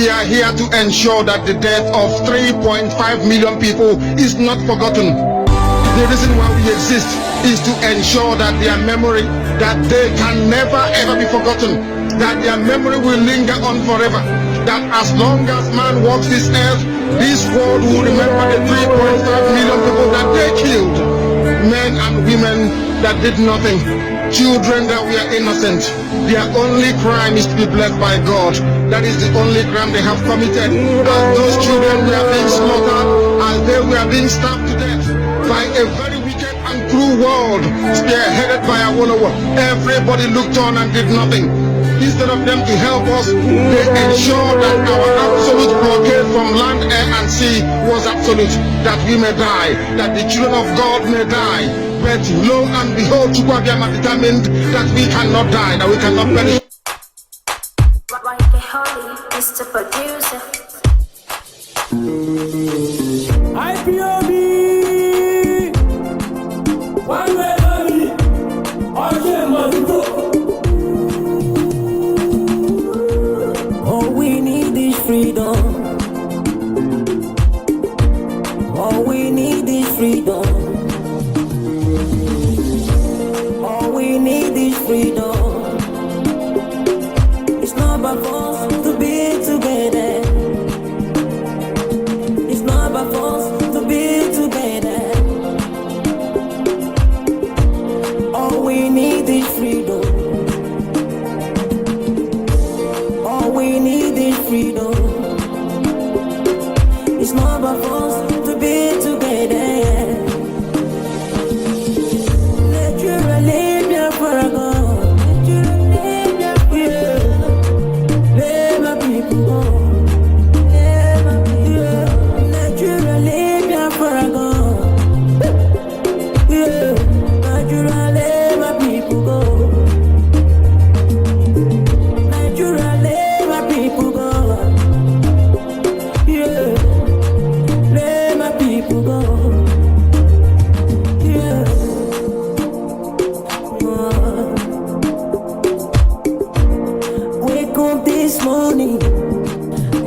We are here to ensure that the death of 3.5 million people is not forgotten. The reason why we exist is to ensure that their memory, that they can never ever be forgotten, that their memory will linger on forever, that as long as man walks this earth, this world will remember the 3.5 million people that they killed, men and women that did nothing, children that were innocent. Their only crime is to be blessed by God. That is the only crime they have committed. As those children were being slaughtered, as they were being stabbed to death by a very wicked and cruel world, spearheaded by a Awolowo. Everybody looked on and did nothing. Instead of them to help us, they ensured that our absolute blockade from land, air, and sea was absolute, that we may die, that the children of God may die. But lo and behold, Chukwuabiama determined that we cannot die, that we cannot perish. Why you get holy, Mr. Producer? Ipob, one way only, all shame must go. All we need is freedom. All we need is freedom. All we need is freedom. It's not by force to be together. It's not by force to be together. All we need is freedom. All we need is freedom. It's not by force to be together. Naturally, Biafra go. Naturally, Biafra. Let my people go. Let my people go. Naturally, Biafra go. Naturally, my people go. Naturally, my people go. Yeah. Let my people go. Yeah. Wake up this morning,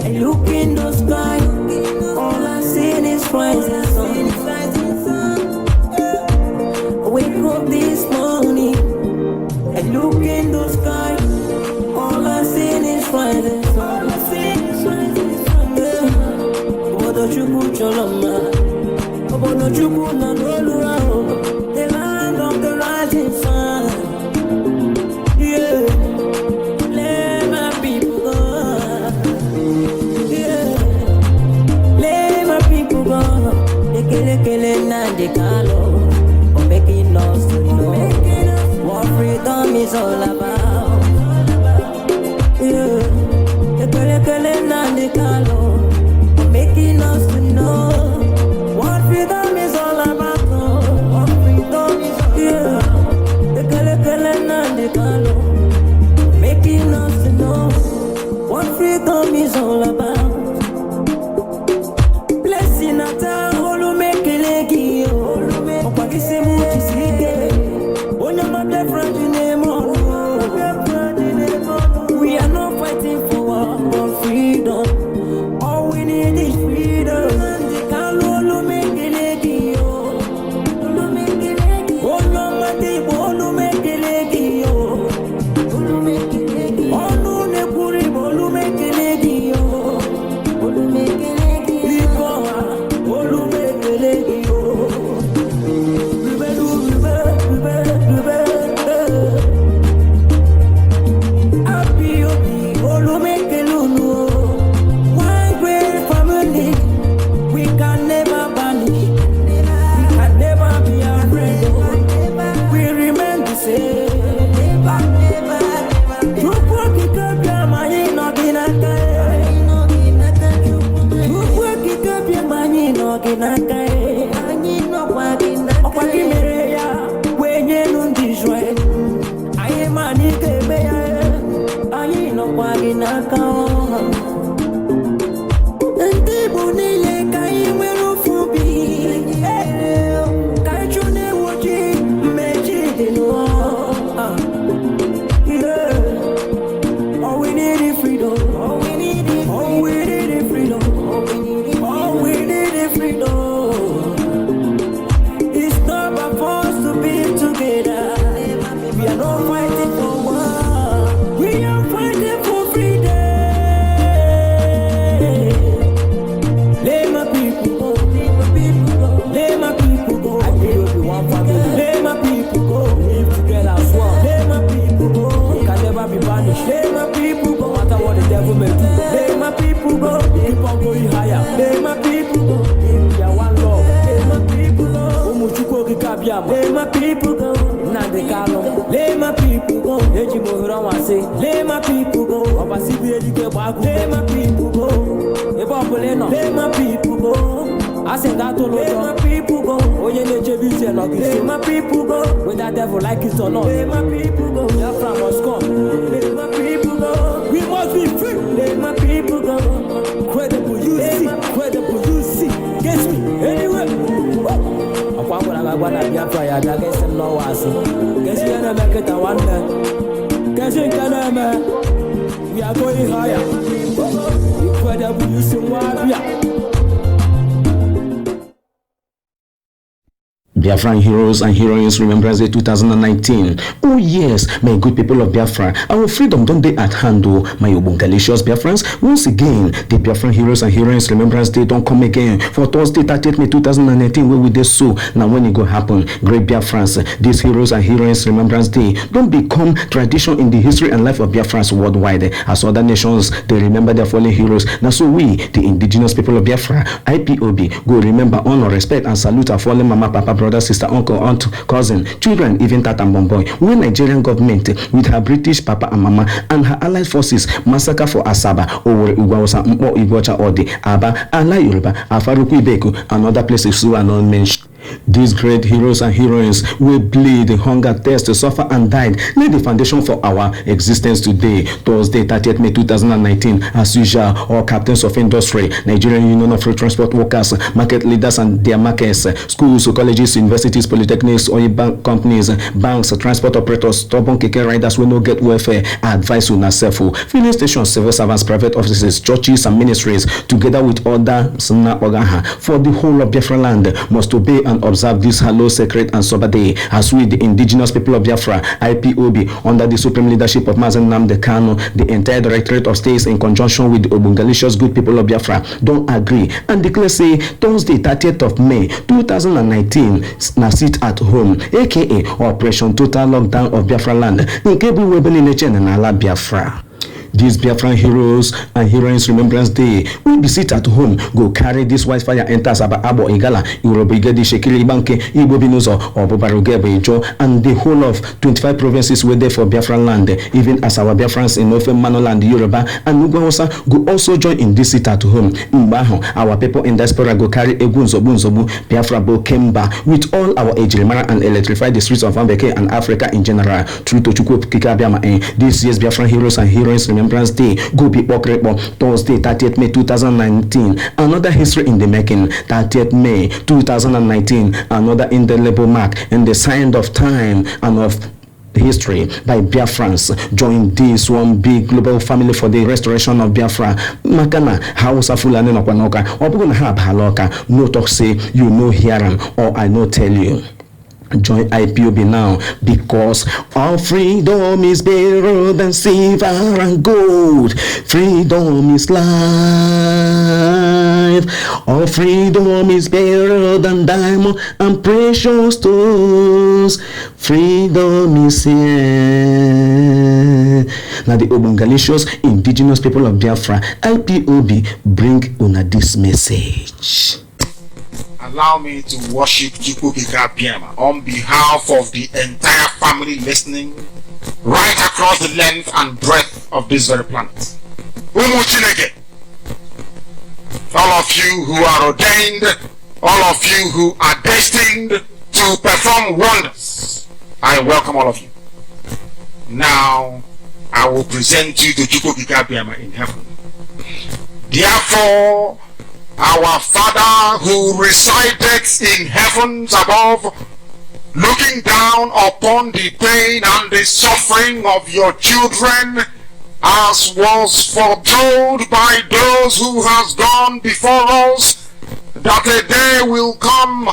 I look in the sky, all I see is rising sun. Wake up this morning, I look in the sky, all I see is rising sun. Obodo Chukwu Choloma, Obodo Chukwu na Lolua, the land of the rising sun. Yeah, let my people go. Yeah, let my people go. They kill na they call for making us to know what freedom is all about. Yeah, they kill na they call making us to know what freedom is all about. What freedom is all about. Yeah, the color, making us to know what freedom is all about. Blessing at all, make a leggy, or what is a movie sick. One of my different name. We are not fighting for our freedom. All we need is freedom. The color, make a leggy, oh no, my dear, oh make a leggy, oh make a leggy, oh no, ne puri, oh make a leggy, oh make a leggy, oh make a leggy, oh. All we need is freedom. All we need is freedom. my people go. Let my people go. Let my people go. I said that all let my people go. Oh yeah, let my people go. Whether that devil like it or not. Let my people go. Biafra must come. Let my people go. We must be free. Let my people go. Credible you see. Guess me anyway. I'm gonna Biafra ya guess them no was. Guess you gonna make it a wonder. Guess you gonna make. We are going higher. Incredible you see warrior. Biafran Heroes and Heroines Remembrance Day 2019. Oh yes, my good people of Biafra, our freedom don't they at hand, oh, my obungalicious Biafrans. Once again, the Biafran Heroes and Heroines Remembrance Day don't come again for Thursday 30th May 2019, where we did so. Now when it go happen, great Biafrans, this Heroes and Heroines Remembrance Day don't become tradition in the history and life of Biafrans worldwide. As other nations, they remember their fallen heroes. Now so we, the indigenous people of Biafra, Ipob, go remember, honor, respect, and salute our fallen mama, papa, brother, sister, uncle, aunt, cousin, children, even tata and bomboy. When Nigerian government with her British papa and mama and her allied forces massacre for Asaba, Owerri, Ugwuawusa, Mpo, Igbocha, Odi, Aba, Ala Yoruba, Afaruku, Ibeku, and other places who are not mentioned. These great heroes and heroines will bleed, hunger, thirst, suffer, and died. Lay the foundation for our existence today. Thursday, 30th May 2019. As usual, all captains of industry, Nigerian Union of Road Transport Workers, market leaders and their markets, schools, colleges, universities, polytechnics, oil bank companies, banks, transport operators, stubborn keke riders will not get welfare. Advice on ourselves. Filling stations, civil servants, private offices, churches, and ministries, together with other for the whole of Biafra land, must obey and observe this hallowed, sacred, and sober day. As we, the indigenous people of Biafra, Ipob, under the supreme leadership of Mazen Nnamdi Kanu, the entire Directorate of States, in conjunction with the obungalicious good people of Biafra, don't agree and declare, say, Thursday, 30th of May 2019, na sit at home, aka Operation Total Lockdown of Biafra land, in Kebu Webeni Nechen and Ala Biafra. This Biafran Heroes and Heroines Remembrance Day will be sit at home, go carry this white fire enter Saba Abo Igala, Urobigedi Shekili Banke, Ibo Binozo, or Bobarugebe Ijo, and the whole of 25 provinces were there for Biafran land, even as our Biafrans in Northern Manoland, Yoruba, and Ugwuawusa go also join in this sit at home. Mbaho, our people in diaspora go carry Egunzobu, Biafra Bo Kemba, with all our Ejirimara and electrify the streets of Ambeke and Africa in general. True to Chukwu Kikabiama. This year's Biafran Heroes and Heroines Remembrance Day go be Pokrepo, Thursday 30th May 2019. Another history in the making. 30th May 2019, another indelible mark in the sign of time and of history by Biafrans. Join this one big global family for the restoration of Biafra. Makana Hausa Fulani Nokwanoka, or we're gonna have Haloka. No talk say you know hear him or I know tell you. Join Ipob now, because our freedom is better than silver and gold. Freedom is life. Our freedom is better than diamond and precious stones. Freedom is here. Now the obungalicious indigenous people of Biafra, Ipob, bring una this message. Allow me to worship Chukwu Piema on behalf of the entire family listening right across the length and breadth of this very planet. All of you who are ordained, all of you who are destined to perform wonders, I welcome all of you. Now, I will present you to Chukwu Piema in heaven. Therefore, our Father who resideth in heavens above, looking down upon the pain and the suffering of your children, as was foretold by those who has gone before us, that a day will come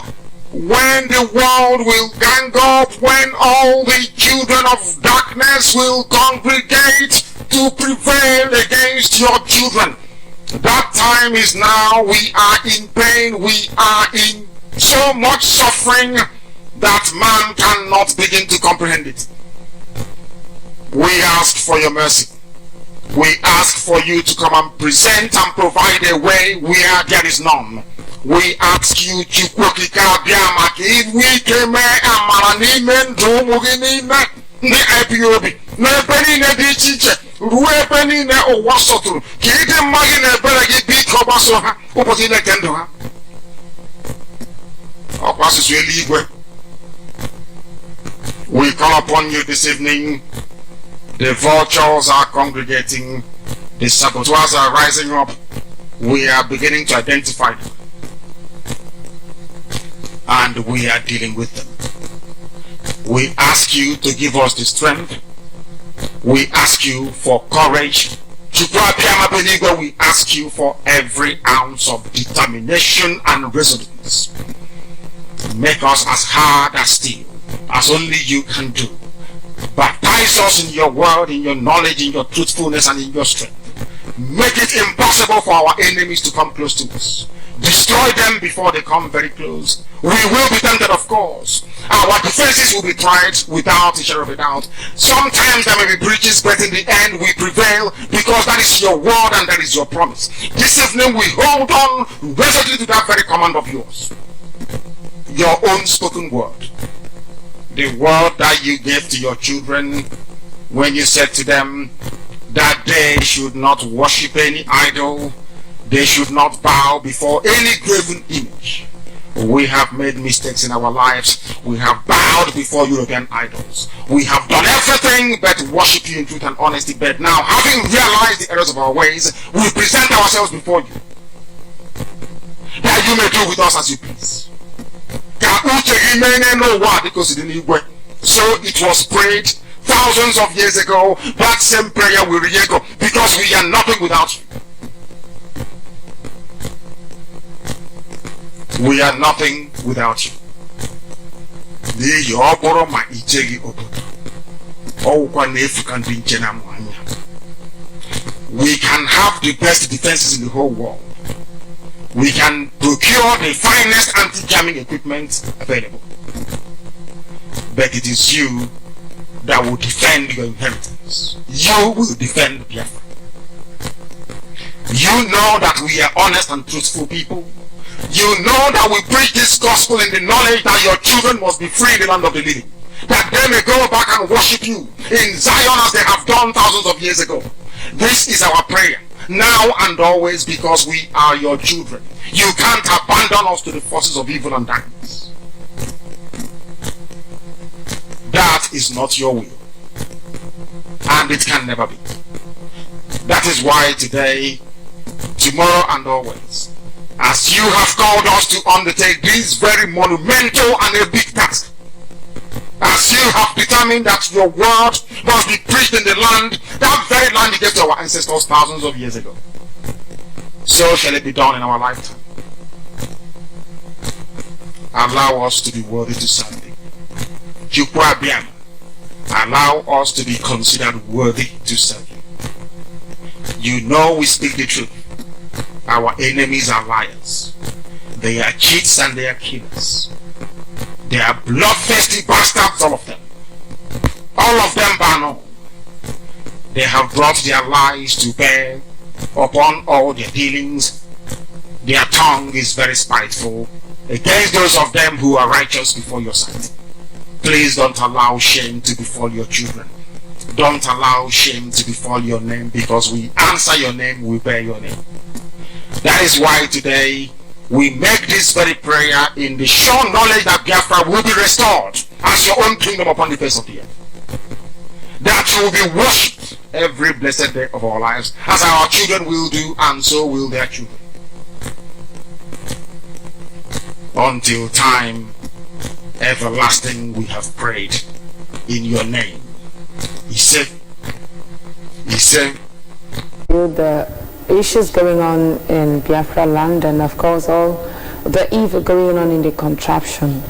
when the world will gang up, when all the children of darkness will congregate to prevail against your children. That time is now. We are in pain. We are in so much suffering that man cannot begin to comprehend it. We ask for your mercy. We ask for you to come and present and provide a way where there is none. We ask you, Chukwu Biama, if we came and ruwe ni na o wasoturu ki de magi na ebere gi bi ko baso ha ụbọchị na kendo ha o passes eligwe. We call upon you this evening. The vultures are congregating, the saboteurs are rising up. We are beginning to identify them, and we are dealing with them. We ask you to give us the strength. We ask you for courage. We ask you for every ounce of determination and resolute. Make us as hard as steel, as only you can do. Baptize us in your word, in your knowledge, in your truthfulness, and in your strength. Make it impossible for our enemies to come close to us. Destroy them before they come very close. We will be tempted, of course. Our defenses will be tried without a shadow of a doubt. Sometimes there may be breaches, but in the end we prevail because that is your word and that is your promise. This evening we hold on resolutely to that very command of yours. Your own spoken word. The word that you gave to your children when you said to them that they should not worship any idol, they should not bow before any graven image. We have made mistakes in our lives. We have bowed before European idols. We have done everything but worship you in truth and honesty. But now, having realized the errors of our ways, we present ourselves before you, that you may do with us as you please. So it was prayed thousands of years ago. That same prayer will re-echo because we are nothing without you. We are nothing without you. We can have the best defenses in the whole world. We can procure the finest anti-jamming equipment available. But it is you that will defend your inheritance. You will defend Biafra. You know that we are honest and truthful people. You know that we preach this gospel in the knowledge that your children must be free in the land of the living. That they may go back and worship you in Zion as they have done thousands of years ago. This is our prayer, now and always, because we are your children. You can't abandon us to the forces of evil and darkness. That is not your will, and it can never be. That is why today, tomorrow and always, as you have called us to undertake this very monumental and a big task, as you have determined that your word must be preached in the land, that very land you gave to our ancestors thousands of years ago, so shall it be done in our lifetime. Allow us to be worthy to serve thee. Allow us to be considered worthy to serve you. You know we speak the truth. Our enemies are liars. They are cheats and they are killers. They are bloodthirsty bastards, all of them. All of them bar none. They have brought their lies to bear upon all their dealings. Their tongue is very spiteful against those of them who are righteous before your sight. Please don't allow shame to befall your children. Don't allow shame to befall your name, because we answer your name, we bear your name. That is why today we make this very prayer in the sure knowledge that Biafra will be restored as your own kingdom upon the face of the earth. That you will be worshipped every blessed day of our lives, as our children will do, and so will their children. Until time everlasting we have prayed in your name. He said, the issues going on in Biafra land, and of course all the evil going on in the contraption.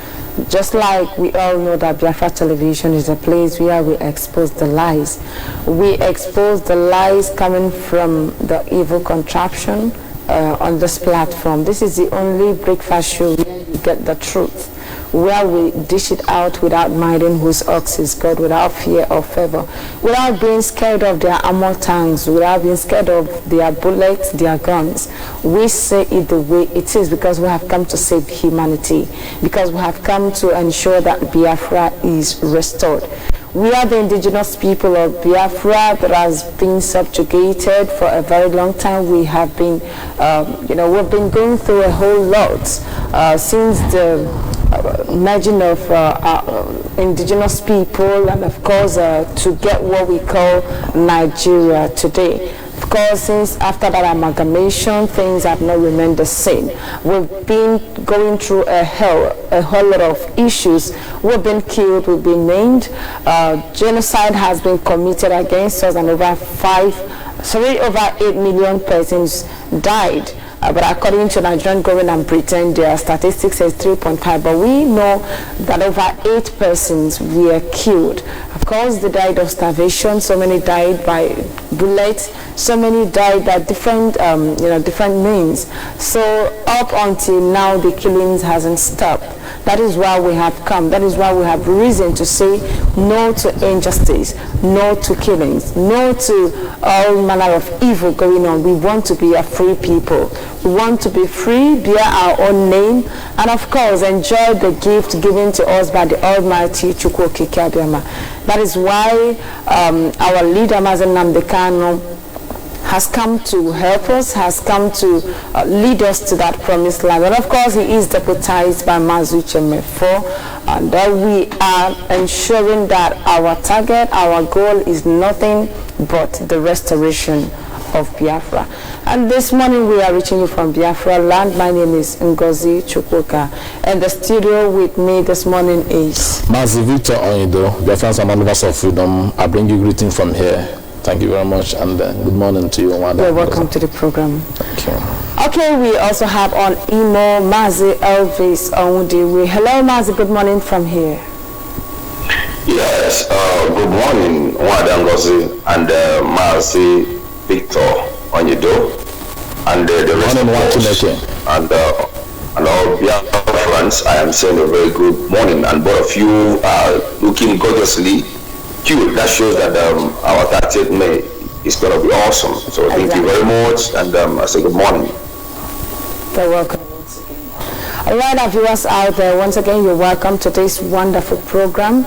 Just like we all know that Biafra television is a place where we expose the lies. We expose the lies coming from the evil contraption on this platform. This is the only breakfast show where you get the truth, where we dish it out without minding whose ox is God, without fear or favor, without being scared of their armor tanks, without being scared of their bullets, their guns. We say it the way it is, because we have come to save humanity, because we have come to ensure that Biafra is restored. We are the indigenous people of Biafra that has been subjugated for a very long time. We have been, we've been going through a whole lot since the merging of indigenous people, and of course to get what we call Nigeria today. Of course, since after that amalgamation, things have not remained the same. We've been going through a whole lot of issues. We've been killed, we've been named. Genocide has been committed against us, and over 8 million persons died. But according to Nigerian government and Britain, their statistics says 3.5. But we know that over 8 persons were killed. Of course, they died of starvation. So many died by bullets. So many died by different means. So up until now, the killings hasn't stopped. That is why we have come. That is why we have reason to say no to injustice, no to killings, no to all manner of evil going on. We want to be a free people. We want to be free, bear our own name, and of course enjoy the gift given to us by the Almighty Chukwu Okike Abiama. That is why our leader Mazen Nnamdi Kanu has come to help us, has come to lead us to that promised land. And of course, he is deputized by Mazuche Mefo, and we are ensuring that our target, our goal is nothing but the restoration of Biafra. And this morning we are reaching you from Biafra land. My name is Ngozi Chukwuka, and the studio with me this morning is Mazi Victor Onido, Biafrans and Manuvers of Freedom. I bring you greeting from here. Thank you very much, and good morning to you. You're welcome to the program. Thank you. Okay, we also have on email Mazi Elvis Onwudiwe. Hello, Mazi. Good morning from here. Yes, good morning, Wada Ngozi and Mazi Victor Onido, and the rest of us, and all Biafrans. I am saying a very good morning, and both of you are looking gorgeously cute. That shows that our 30th May is going to be awesome. So thank you very much, and I say good morning. You're welcome. All right, our viewers out there, once again, you're welcome to this wonderful program.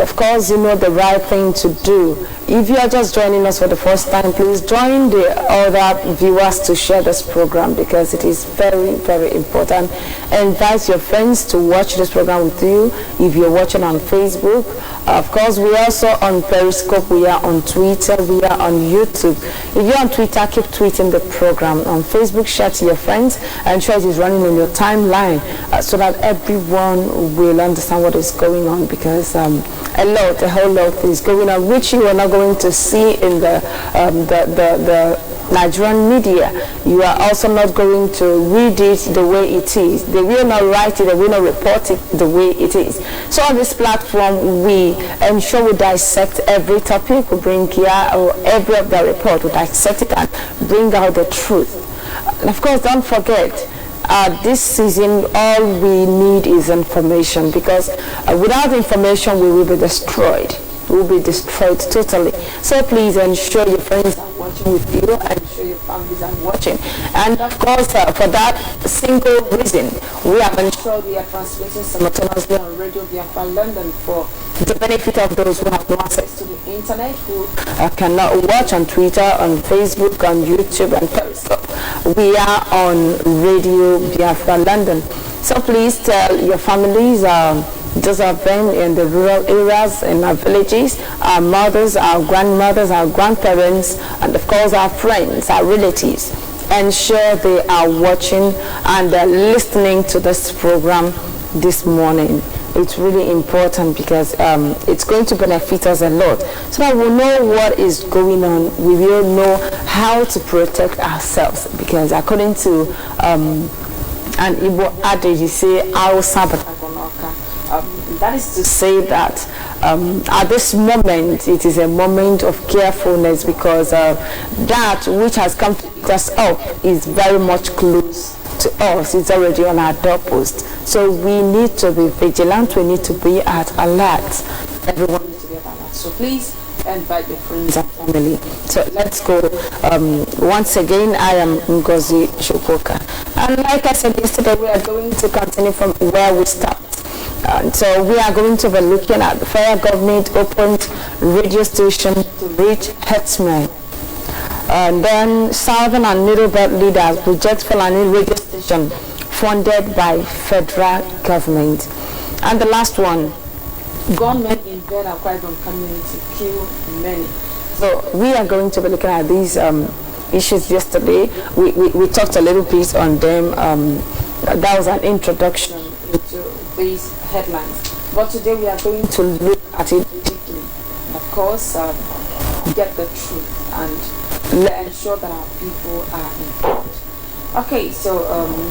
Of course, you know the right thing to do. If you are just joining us for the first time, please join the other viewers to share this program, because it is very, very important. Invite your friends to watch this program with you. If you're watching on Facebook, of course, we are also on Periscope, we are on Twitter, we are on YouTube. If you're on Twitter, keep tweeting the program. On Facebook, share to your friends and share it is running in your timeline, so that everyone will understand what is going on, because a whole lot is going on, which you are not going to see in the Nigerian media. You are also not going to read it the way it is. They will not write it, they will not report it the way it is. So on this platform, we ensure we dissect every topic, we bring here every of the report, we dissect it and bring out the truth. And of course, don't forget, this season, all we need is information, because without information, we will be destroyed. We will be destroyed totally. So please ensure your friends are watching with you, and ensure your families are watching. And of course, for that single reason, we have ensured we are transmitting simultaneously on Radio Biafra London for the benefit of those who have no access to the internet, who cannot watch on Twitter, on Facebook, on YouTube, and Periscope. We are on Radio Biafra London. So please tell your families, those of them in the rural areas, in our villages, our mothers, our grandmothers, our grandparents, and of course our friends, our relatives. Ensure they are watching and listening to this program this morning. It's really important, because it's going to benefit us a lot. So that we'll know what is going on. We will know how to protect ourselves, because according to an Igbo adage, you say, that is to say that at this moment, it is a moment of carefulness, because that which has come to pick us up is very much close to us. It's already on our doorpost. So we need to be vigilant. We need to be at alert. Everyone needs to be at alert. So please invite your friends and family. So let's go. Once again, I am Ngozi Chukwuka. And like I said yesterday, we are going to continue from where we stopped. And so we are going to be looking at the federal government opened radio station to reach herdsmen. And then Southern and Middle Belt leaders reject Fulani radio station funded by federal government. And the last one, gunmen invade Akwa Ibom community, kill many. So we are going to be looking at these issues yesterday. We talked a little bit on them. That was an introduction into these headlines. But today we are going to look at it deeply. Of course, get the truth and ensure that our people are informed. Okay, so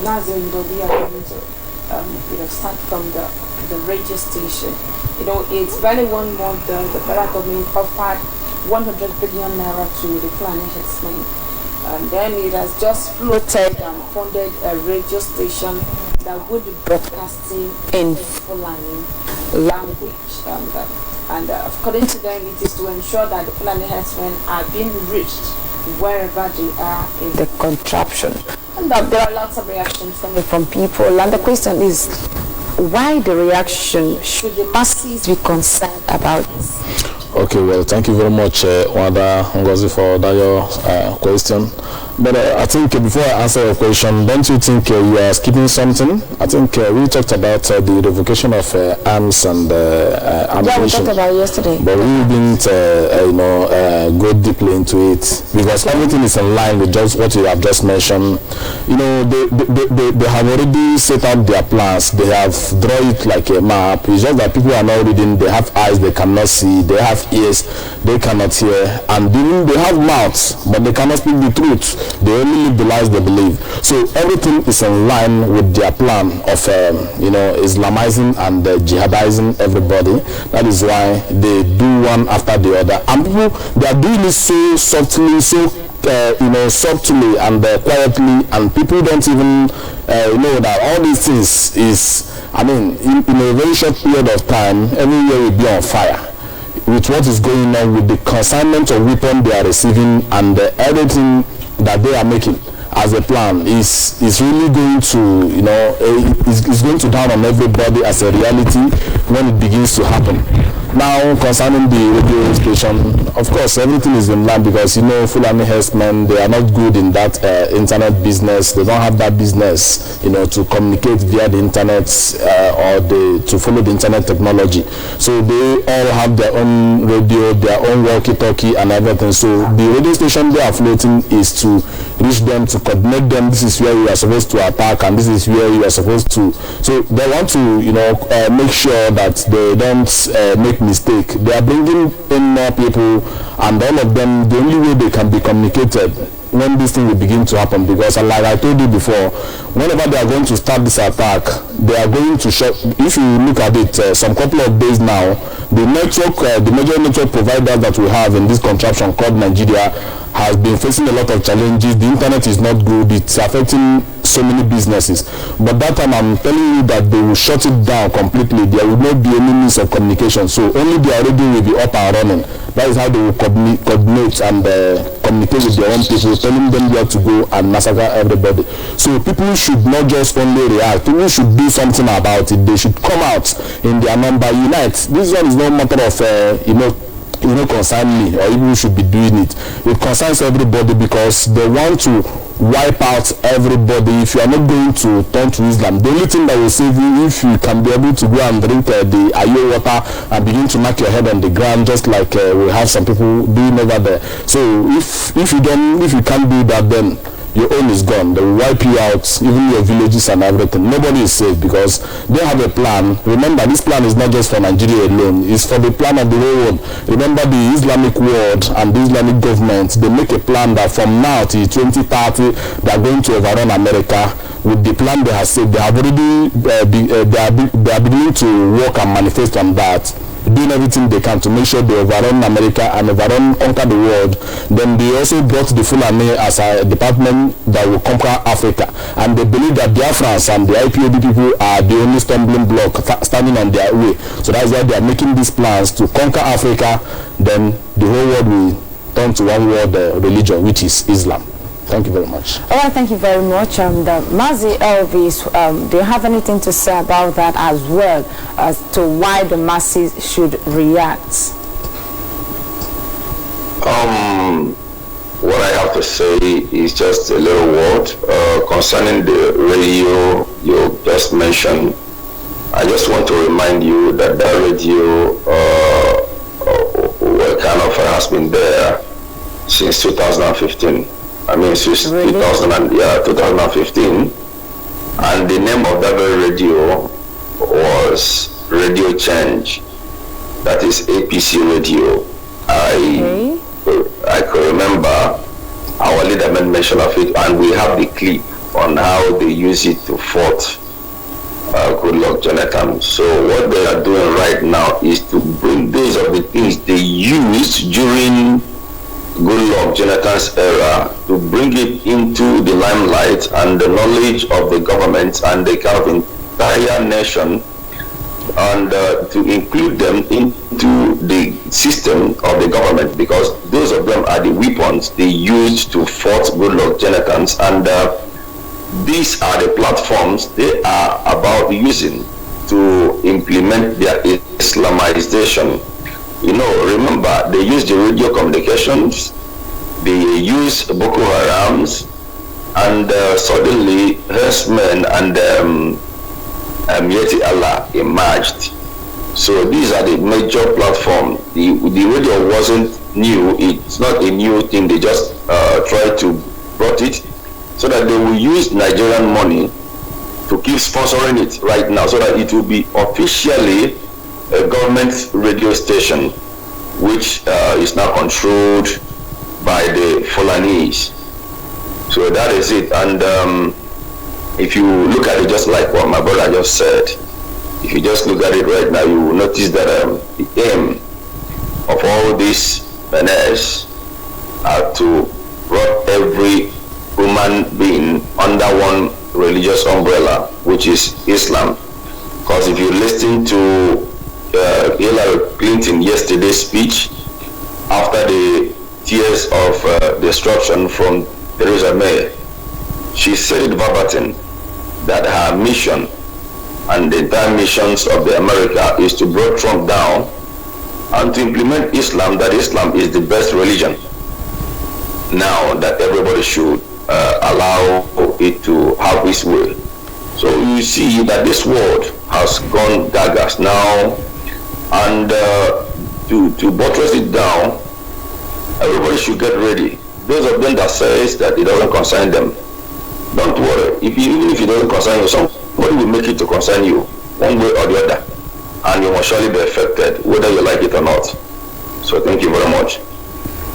now we are going to start from the radio station. It's barely 1 month the federal government offered 100 billion naira to the Fulani herdsmen. And then it has just floated and funded a radio station that would be broadcasting in Fulani language. And according to them, it is to ensure that the Fulani herdsmen are being reached wherever they are in the contraption. And that there are lots of reactions coming from people. And the question is, why the reaction? Should the masses be concerned about this? Okay, well, thank you very much, Wanda Ngozi, for that your question. But I think before I answer your question, don't you think you are skipping something? I think we talked about the revocation of arms and ammunition. Yeah, we talked about it yesterday. But we didn't, go deeply into it because everything is in line with just what you have just mentioned. They have already set out their plans. They have drawn it like a map. It's just that people are not reading. They have eyes they cannot see. They have ears they cannot hear, and they have mouths but they cannot speak the truth. They only live the lies they believe. So everything is in line with their plan of Islamizing and jihadizing everybody. That is why they do one after the other, and people, they are doing it so softly, subtly and quietly, and people don't even know that all these things is, in a very short period of time, everywhere will be on fire with what is going on with the consignment of weapons they are receiving, and everything that they are making as a plan is really going to, is going to down on everybody as a reality when it begins to happen. Now, concerning the radio station, of course, everything is in line because, Fulani herdsmen, they are not good in that internet business. They don't have that business, to communicate via the internet or to follow the internet technology. So they all have their own radio, their own walkie-talkie and everything. So the radio station they are floating is to reach them, to coordinate them. This is where you are supposed to attack and this is where you are supposed to. So they want to, make sure that they don't make mistake. They are bringing in more people, and all of them, the only way they can be communicated when this thing will begin to happen, because like I told you before, whenever they are going to start this attack, they are going to shut. If you look at it, some couple of days now, the network, the major network providers that we have in this contraption called Nigeria has been facing a lot of challenges. The internet is not good. It's affecting so many businesses. But that time I'm telling you that they will shut it down completely. There will not be any means of communication. So only their radio will be up and running. That is how they will coordinate and communicate with their own people, telling them where to go and massacre everybody. So people should not just only react. People should do something about it. They should come out in their number, unite. This one is no matter of concern me or even should be doing it. It concerns everybody because they want to wipe out everybody. If you are not going to turn to Islam, the only thing that will save you, if you can be able to go and drink the Ayo water and begin to knock your head on the ground, just like we have some people doing over there. So if you can't do that, then your own is gone. They will wipe you out, even your villages and everything. Nobody is safe because they have a plan. Remember, this plan is not just for Nigeria alone. It's for the plan of the whole world. Remember, the Islamic world and the Islamic government, they make a plan that from now till 2030, they are going to overrun America. With the plan they have said, they have already they are beginning to work and manifest on that, doing everything they can to make sure they overrun America and conquer the world. Then they also brought the Fulani as a department that will conquer Africa, and they believe that Biafrans and the Ipob people are the only stumbling block standing on their way. So that's why they are making these plans to conquer Africa. Then the whole world will turn to one world religion, which is Islam. Thank you very much. All right, thank you very much. Mazi Elvis, do you have anything to say about that as well as to why the masses should react? What I have to say is just a little word concerning the radio you just mentioned. I just want to remind you that that radio kind of has been there since 2015. I mean, since really? 2015. And the name of that very radio was Radio Change. That is APC Radio. I could remember our leader made mention of it, and we have the clip on how they use it to fight Goodluck Jonathan. So what they are doing right now is to bring those of the things they used during Goodluck Jonathan's era, to bring it into the limelight and the knowledge of the government and the kind of entire nation, and to include them into the system of the government, because those of them are the weapons they used to fight Goodluck Jonathan's, and these are the platforms they are about using to implement their Islamization. You know, remember, they use the radio communications, they use Boko Harams, and suddenly herdsmen and Yeti Allah emerged. So these are the major platforms. The radio wasn't new, it's not a new thing, they just tried to brought it so that they will use Nigerian money to keep sponsoring it right now, so that it will be officially a government radio station, which is now controlled by the Fulanis. So that is it. And if you look at it just like what my brother just said, if you just look at it right now, you will notice that the aim of all this menace are to bring every human being under one religious umbrella, which is Islam. Because if you listen to Hillary Clinton yesterday's speech, after the tears of destruction from Theresa May, she said it verbatim that her mission and the entire missions of the America is to bring Trump down and to implement Islam, that Islam is the best religion. Now that everybody should allow it to have its way. So you see that this world has gone gagas now, and to buttress it down, everybody should get ready. Those of them that says that it doesn't concern them, don't worry. Even if it doesn't concern you, somebody will make it to concern you one way or the other, and you must surely be affected, whether you like it or not. So thank you very much.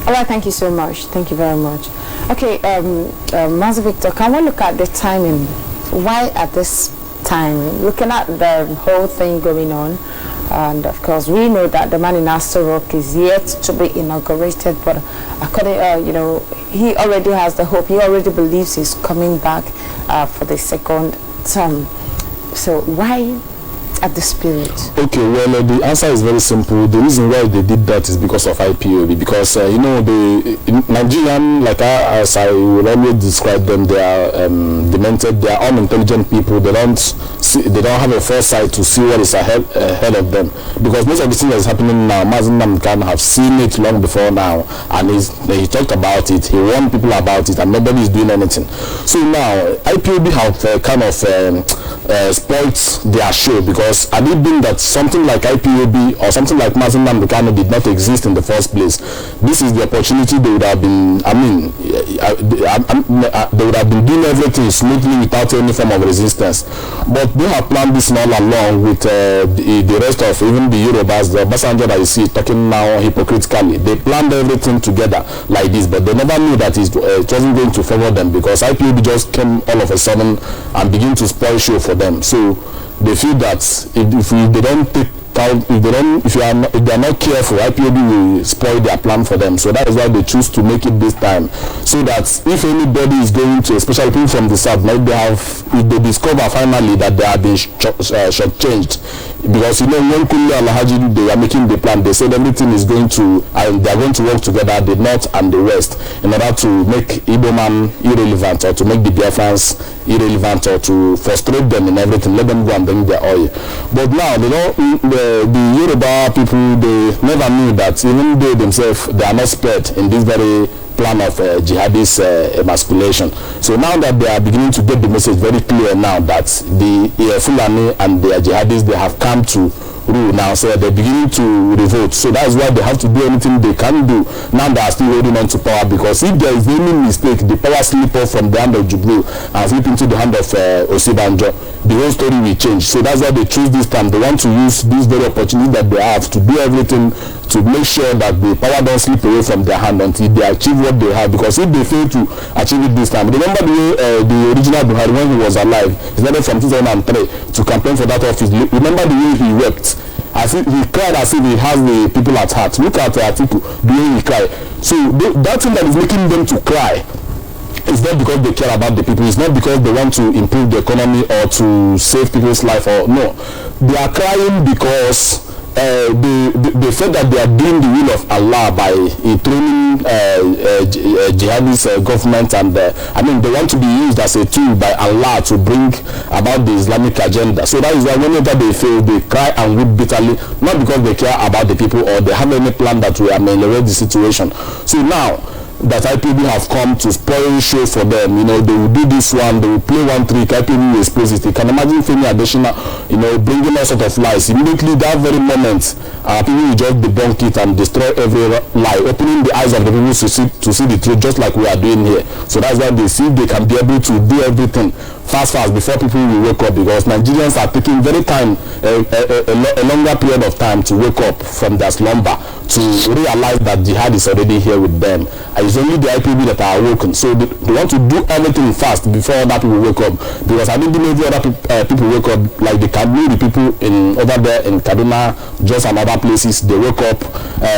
All right, thank you so much. Thank you very much. Okay, Master Victor, can we look at the timing? Why at this time? Looking at the whole thing going on, and of course we know that the man in Astor Rock is yet to be inaugurated, but according, he already has the hope. He already believes he's coming back for the second term. So why at the spirit? Okay, well, the answer is very simple. The reason why they did that is because of IPOB, because the Nigerian, like as I will always describe them, they are demented, they are unintelligent people. They don't have a foresight to see what is ahead of them, because most of the things that is happening now, Mazen Namdekan have seen it long before now, and he talked about it, he warned people about it, and nobody is doing anything. So now IPOB have kind of spoilt their show, because had it been that something like IPOB or something like Mazen Namdekan did not exist in the first place, this is the opportunity they would have been, they would have been doing everything smoothly without any form of resistance. But they have planned this all along with the rest of even the Yorubas, the Obasanjo that you see talking now hypocritically. They planned everything together like this, but they never knew that it wasn't going to favor them, because IPOB just came all of a sudden and began to spoil show for them. So they feel that if they don't take out, if they are not careful, IPOB will spoil their plan for them. So that is why they choose to make it this time, so that if anybody is going to, especially people from the south, if they discover finally that they have been shortchanged, Because when Kulu and Alhaji they are making the plan, they said everything is going to, and they are going to work together, the north and the west, in order to make Igbo man irrelevant, or to make the Biafrans irrelevant, or to frustrate them in everything, let them go and bring their oil. But now the Yoruba people, they never knew that even they themselves, they are not spared in this very plan of jihadist emasculation. So now that they are beginning to get the message very clear now that the Fulani and the jihadists, they have come to rule now, so they're beginning to revolt. So that's why they have to do anything they can do. Now they are still holding on to power, because if there is any mistake, the power slip off from the hand of Jubril and slip into the hand of Osibanjo, the whole story will change. So that's why they choose this time. They want to use this very opportunity that they have to do everything to make sure that the power don't slip away from their hand until they achieve what they have. Because if they fail to achieve it this time, remember the way the original Buhari, when he was alive, he started from 2003 to campaign for that office. Remember the way he wept, as if he cried as if he has the people at heart. Look at Atiku, the way he cried. So that thing that is making them to cry, it's not because they care about the people. It's not because they want to improve the economy or to save people's life, or no. They are crying because they felt that they are doing the will of Allah by training jihadist government, and they want to be used as a tool by Allah to bring about the Islamic agenda. So that is why whenever they fail, they cry and weep bitterly, not because they care about the people or they have any plan that will ameliorate the situation. So now that IPB have come to spoil show for them, they will do this one, they will play one trick, IPB will expose it. You can imagine Femi Adesina, bringing all sort of lies. Immediately that very moment, people will just debunk it and destroy every lie, opening the eyes of the people to see the truth, just like we are doing here. So that's why they see they can be able to do everything fast before people will wake up, because Nigerians are taking very time, a longer period of time to wake up from their slumber, to realize that jihad is already here with them. And it's only the IPB that are awoken. So they want to do everything fast before other people wake up, because I didn't believe other people wake up, like the Kaduna people over there in Kaduna, just and other places, they wake up.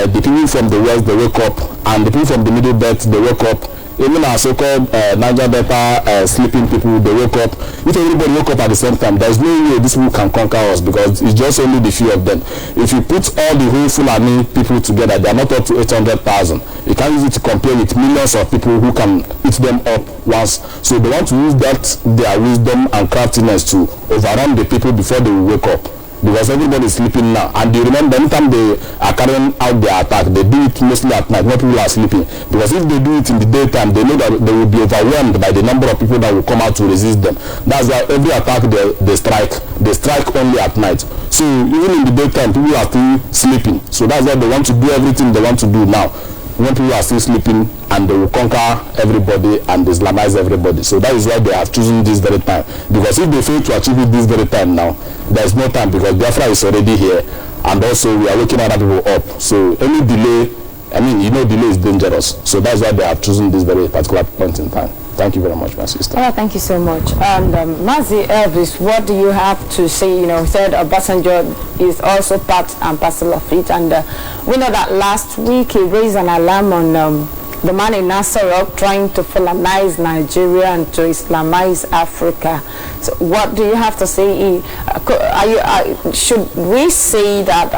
The people from the west, they wake up, and the people from the middle belt, they wake up. Even our so-called Niger Delta sleeping people, they wake up. If everybody wake up at the same time, there's no way this people can conquer us, because it's just only the few of them. If you put all the whole Fulani people together, they are not up to 800,000. You can't use it to compare with millions of people who can eat them up once. So they want to use their wisdom and craftiness to overrun the people before they will wake up. Because everybody is sleeping now, and you remember anytime they are carrying out their attack, they do it mostly at night when people are sleeping. Because if they do it in the daytime, they know that they will be overwhelmed by the number of people that will come out to resist them. That's why every attack they strike only at night. So even in the daytime, people are still sleeping. So that's why they want to do everything they want to do now, when people are still sleeping, and they will conquer everybody and Islamize everybody. So that is why they have chosen this very time. Because if they fail to achieve it this very time now, there is no time, because Biafra is already here, and also we are waking other people up. So any delay, delay is dangerous. So that's why they have chosen this very particular point in time. Thank you very much, my sister. Oh, thank you so much. And Mazi Elvis, what do you have to say? Said Obasanjo is also part and parcel of it. And we know that last week he raised an alarm on the man in Nasarok trying to Fulanize Nigeria and to Islamize Africa. So what do you have to say? Should we say that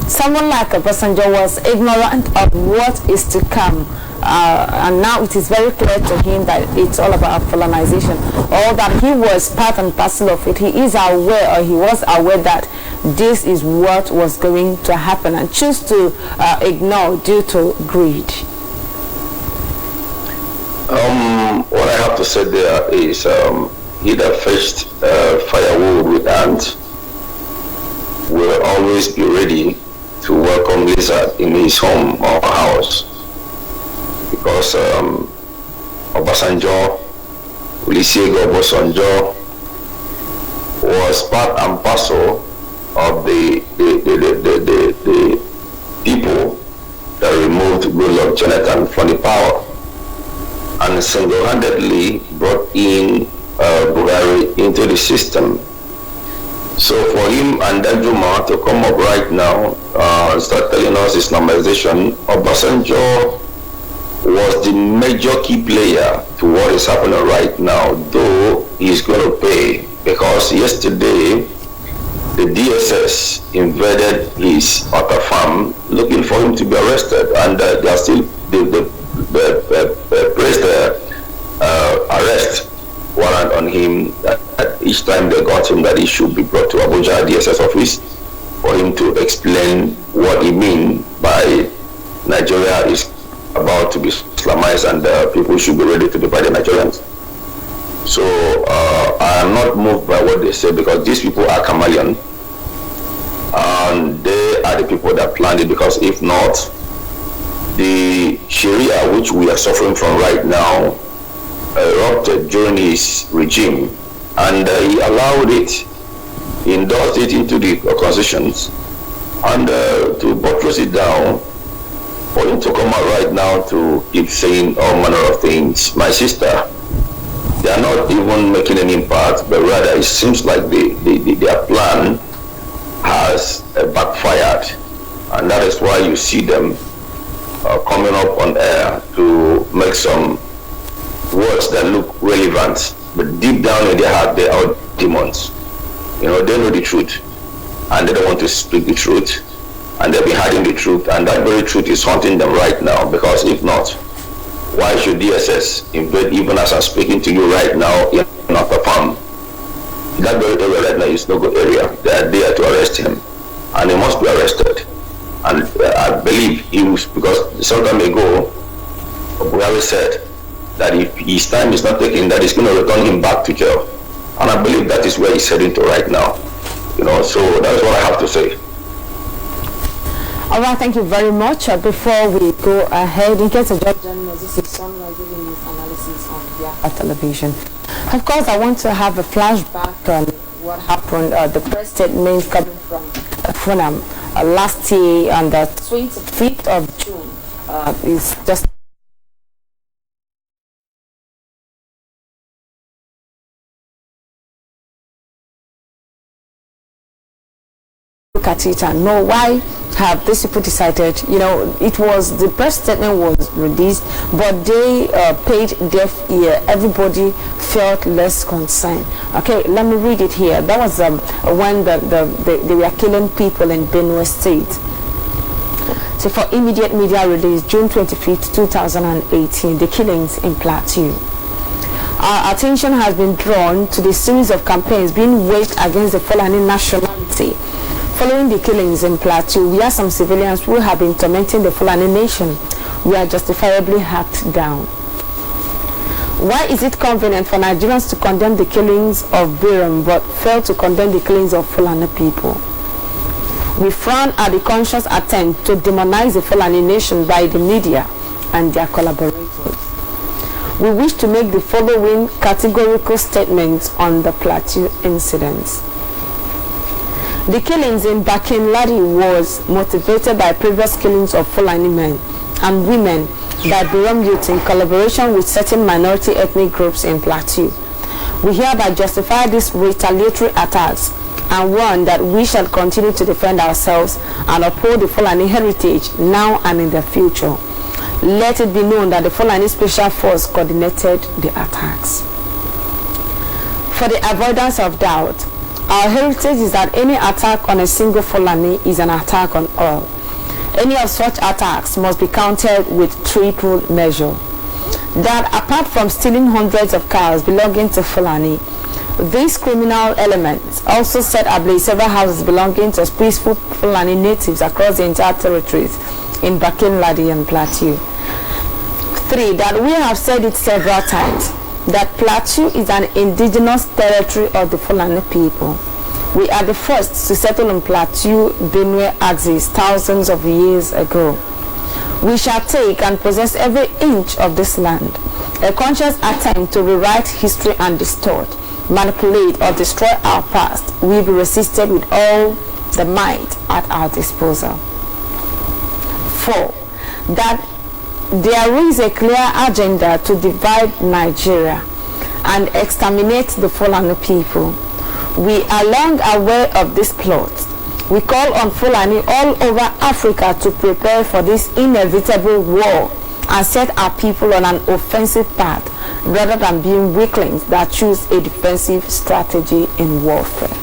someone like Obasanjo was ignorant of what is to come? And now it is very clear to him that it's all about Fulanization, or that he was part and parcel of it. He is aware, or he was aware, that this is what was going to happen, and choose to ignore due to greed. What I have to say there is, he that fetched firewood with ants will always be ready to welcome lizard in his home or house, because Obasanjo, Olusegun Obasanjo, was part and parcel of the people that removed Goodluck Jonathan from the power, and single-handedly brought in Buhari into the system. So for him and Danjuma to come up right now, start telling us Islamization, Obasanjo was the major key player to what is happening right now, though he's going to pay, because yesterday the the DSS invaded his other farm looking for him to be arrested, and they are still placed arrest warrant on him. That each time they got him, that he should be brought to Abuja DSS office for him to explain what he means by Nigeria is about to be Islamized and people should be ready to divide the Nigerians. So I am not moved by what they say, because these people are chameleon, and they are the people that planned it, because if not, the Sharia which we are suffering from right now erupted during his regime, and he allowed it, he endorsed it into the constitutions, and to buttress it down, for him to come out right now to keep saying all manner of things. My sister, they are not even making an impact, but rather it seems like their plan has backfired, and that is why you see them coming up on air to make some words that look relevant, but deep down in their heart they are demons. They know the truth, and they don't want to speak the truth, and they've been hiding the truth, and that very truth is haunting them right now, because if not, why should DSS invade, even as I'm speaking to you right now, in Upper Farm? That very area right now is no good area. They are there to arrest him, and he must be arrested. And I believe he was, because some time ago, Buhari said that if his time is not taken, that he's going to return him back to jail. And I believe that is where he's heading to right now. So that's what I have to say. All right, thank you very much. Before we go ahead, in case of just joining us, this is Sunrise giving news analysis on Biafra television. Of course, I want to have a flashback on what happened, the press statement coming from Fulani last year on the 25th of June is just look at it and know why have these people decided. It was, the press statement was released, but they paid deaf ear. Everybody felt less concerned. Okay, let me read it here. That was when they were killing people in Benue State. So for immediate media release, June 25th, 2018, the killings in Plateau. Our attention has been drawn to the series of campaigns being waged against the Fulani nationality. Following the killings in Plateau, we have some civilians who have been tormenting the Fulani nation. We are justifiably hacked down. Why is it convenient for Nigerians to condemn the killings of Biram but fail to condemn the killings of Fulani people? We frown at the conscious attempt to demonize the Fulani nation by the media and their collaborators. We wish to make the following categorical statements on the Plateau incidents. The killings in Bakin Ladi was motivated by previous killings of Fulani men and women by Biram youth in collaboration with certain minority ethnic groups in Plateau. We hereby justify these retaliatory attacks and warn that we shall continue to defend ourselves and uphold the Fulani heritage now and in the future. Let it be known that the Fulani Special Force coordinated the attacks. For the avoidance of doubt, our heritage is that any attack on a single Fulani is an attack on all. Any of such attacks must be countered with triple measure. That apart from stealing hundreds of cars belonging to Fulani, these criminal elements also set ablaze several houses belonging to peaceful Fulani natives across the entire territories in Bakin Ladi and Plateau. 3. That we have said it several times, that Plateau is an indigenous territory of the Fulani people. We are the first to settle on Plateau-Benue axis thousands of years ago. We shall take and possess every inch of this land. A conscious attempt to rewrite history and distort, manipulate or destroy our past will be resisted with all the might at our disposal. 4. That there is a clear agenda to divide Nigeria and exterminate the Fulani people. We are long aware of this plot. We call on Fulani all over Africa to prepare for this inevitable war and set our people on an offensive path rather than being weaklings that choose a defensive strategy in warfare.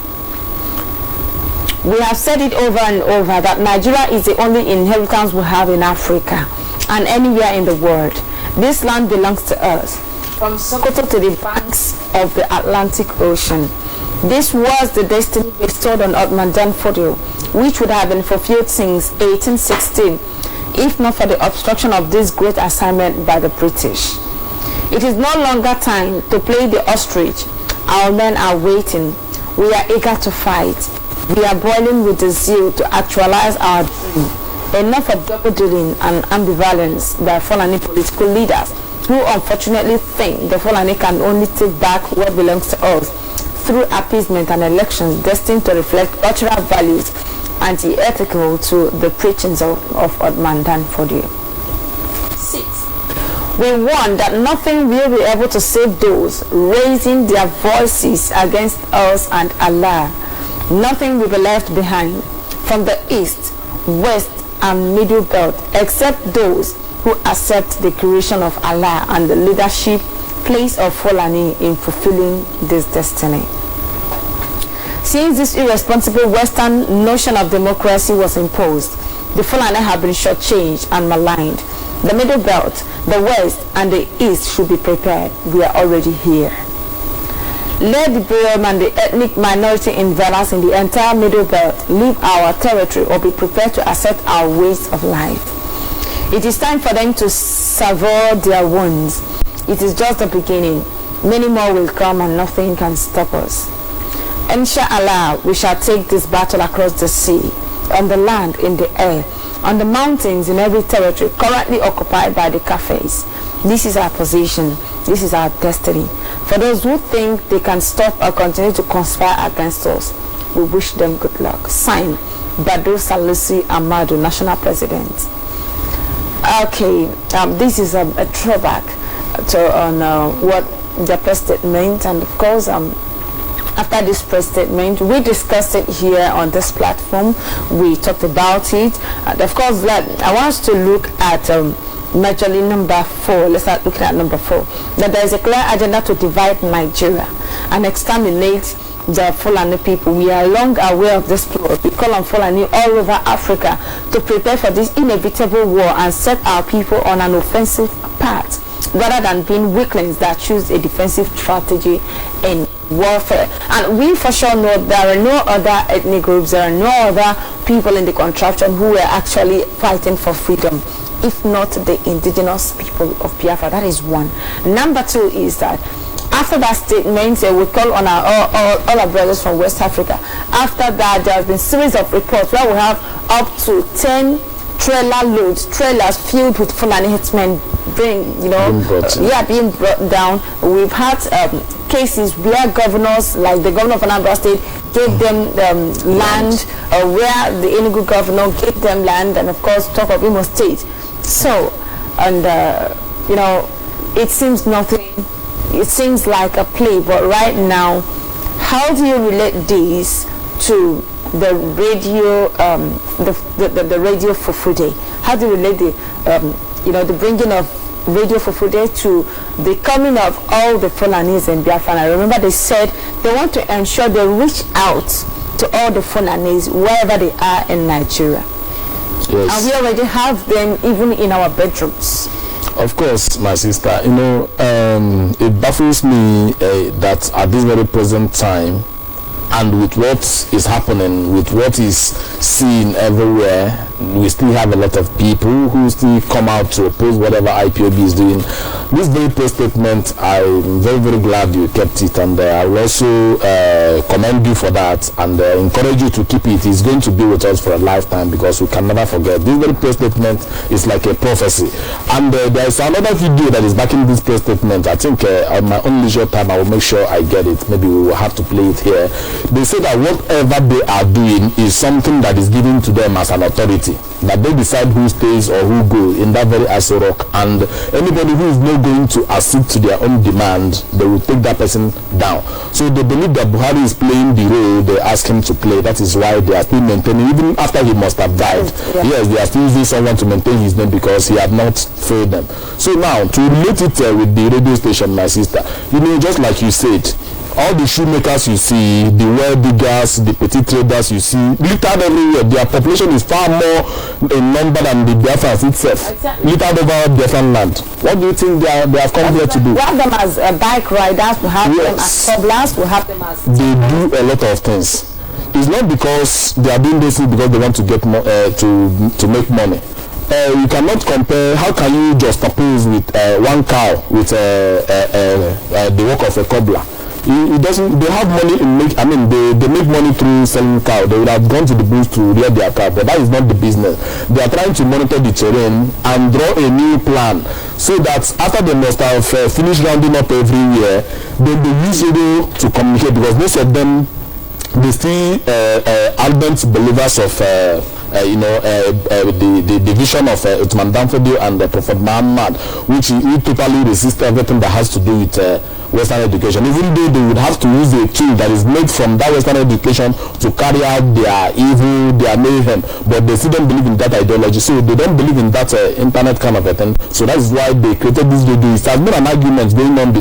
We have said it over and over that Nigeria is the only inheritance we have in Africa and anywhere in the world. This land belongs to us, from Sokoto to the banks of the Atlantic Ocean. This was the destiny bestowed on Othman Dan Fodio, which would have been fulfilled since 1816, if not for the obstruction of this great assignment by the British. It is no longer time to play the ostrich. Our men are waiting. We are eager to fight. We are boiling with the zeal to actualize our dream. Enough of double-dealing and ambivalence by Fulani political leaders who unfortunately think the Fulani can only take back what belongs to us through appeasement and elections destined to reflect cultural values anti-ethical to the preachings of Othman Dan Fodio. 6. We warn that nothing will be able to save those raising their voices against us and Allah. Nothing will be left behind from the east, west, and middle belt except those who accept the creation of Allah and the leadership place of Fulani in fulfilling this destiny. Since this irresponsible Western notion of democracy was imposed, the Fulani have been shortchanged and maligned. The middle belt, the west, and the east should be prepared. We are already here. Let the Biafra and the ethnic minority invaders in the entire middle belt leave our territory or be prepared to accept our ways of life. It is time for them to savour their wounds. It is just the beginning. Many more will come and nothing can stop us. Inshallah, we shall take this battle across the sea, on the land, in the air, on the mountains, in every territory currently occupied by the Kafirs. This is our position. This is our destiny. For those who think they can stop or continue to conspire against us, we wish them good luck. Signed, Badu Salusi Amadu, National President. Okay, this is a throwback to what the press statement, and of course, after this press statement, we discussed it here on this platform. We talked about it, and of course, I want us to look at majorly number 4. Let's start looking at number 4. That there is a clear agenda to divide Nigeria and exterminate the Fulani people. We are long aware of this plot. We call on Fulani all over Africa to prepare for this inevitable war and set our people on an offensive path, rather than being weaklings that choose a defensive strategy in warfare. And we for sure know there are no other ethnic groups, there are no other people in the contraption who were actually fighting for freedom, if not the indigenous people of Biafra. That is one. Number 2 is that after that statement, we call on all our brothers from West Africa. After that, there has been a series of reports where we have up to 10 trailers filled with Fulani headsmen being brought down. We've had cases where governors, like the governor of Anambra State, gave them land, or where the Enugu governor gave them land, and of course talk of Imo State. So, and it seems nothing. It seems like a play, but right now, how do you relate this to the radio, the radio Fufude? How do you relate the bringing of radio Fufude to the coming of all the Fulanis in Biafra? I remember they said they want to ensure they reach out to all the Fulanis wherever they are in Nigeria. Yes. And we already have them even in our bedrooms. Of course, my sister, it baffles me that at this very present time, and with what is happening, with what is seen everywhere, we still have a lot of people who still come out to oppose whatever IPOB is doing. This very press statement, I'm very, very glad you kept it, and I will also commend you for that, and encourage you to keep it. It's going to be with us for a lifetime, because we can never forget. This very press statement is like a prophecy, and there is another video that is backing this press statement. I think on my own leisure time I will make sure I get it. Maybe we will have to play it here. They say that whatever they are doing is something that is given to them as an authority, that they decide who stays or who goes in that very Aso Rock, and anybody who is not going to accede to their own demand, they will take that person down. So they believe that Buhari is playing the role they ask him to play. That is why they are still maintaining, even after he must have died. Yeah. Yes, they are still using someone to maintain his name because he had not failed them. So now, to relate it with the radio station, my sister, just like you said, all the shoemakers you see, the well diggers, the petty traders you see, littered everywhere. Their population is far more in number than the Biafrans itself. Littered over Biafran land. What do you think they have come here to do? We have them as bike riders, we have them as cobblers, we have them as... They do a lot of things. It's not because they are doing this because they want to get to make money. You cannot compare. How can you just oppose with one cow with the work of a cobbler? It doesn't. They have money in make. I mean, they make money through selling cow. They would have gone to the bush to rear their cow, but that is not the business. They are trying to monitor the terrain and draw a new plan so that after they must have finished rounding up every year, then they use radio to communicate, because most of them, they still ardent believers of the vision of Uthman Danfodio and Prophet Muhammad, which he totally resist everything that has to do with Western education, even though they would have to use a tool that is made from that Western education to carry out their evil, their mayhem, but they still don't believe in that ideology, so they don't believe in that internet kind of a thing. So that is why they created this radio. It has been an argument going on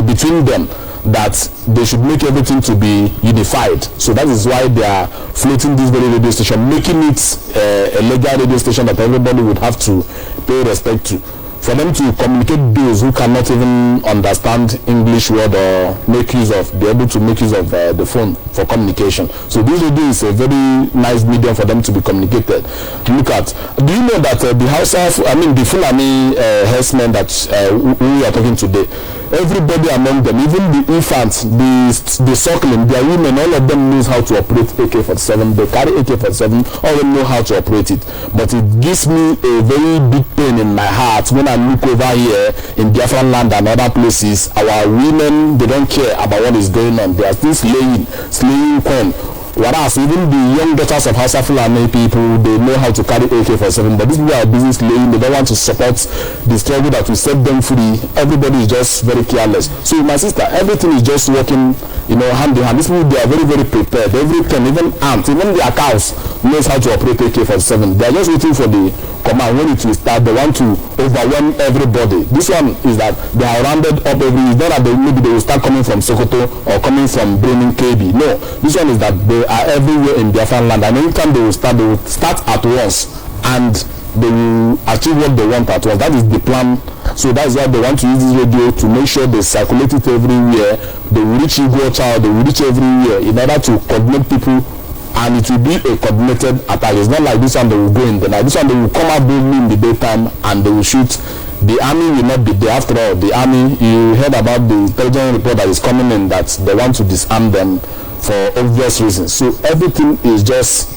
between them, that they should make everything to be unified. So that is why they are floating this very radio station, making it a legal radio station that everybody would have to pay respect to, for them to communicate those who cannot even understand English word or be able to make use of the phone for communication. So this radio is a very nice medium for them to be communicated. Look at, do you know that the Fulani herdsmen that we are talking today, everybody among them, even the infants, the suckling, their women, all of them knows how to operate AK-47. They carry AK-47, all of them know how to operate it. But it gives me a very big pain in my heart when I look over here in Biafran land and other places. Our women, they don't care about what is going on. They are still slaying corn. Whereas even the young daughters of Hausa Fulani people, they know how to carry AK-47, but these people are busy slaying. They don't want to support the struggle that will set them free. Everybody is just very careless. So my sister, everything is just working, hand in hand. These people, they are very, very prepared. Everything, even ants, even their cows knows how to operate AK-47. They are just waiting for the command. When it will start, they want to overwhelm everybody. This one is that they are rounded up every. It's not that maybe they will start coming from Sokoto or coming from Bremen KB. No, this one is that they are everywhere in Biafran land, and anytime they will start at once, and they will achieve what they want at once. That is the plan. So that's why they want to use this radio to make sure they circulate it everywhere. They will reach Igbo child, they will reach everywhere in order to coordinate people, and it will be a coordinated attack. It's not like this one they will go in the night. This one they will come out boldly in the daytime and they will shoot. The army will not be there. After all, the army, you heard about the intelligence report that is coming in that they want to disarm them for obvious reasons. So everything is just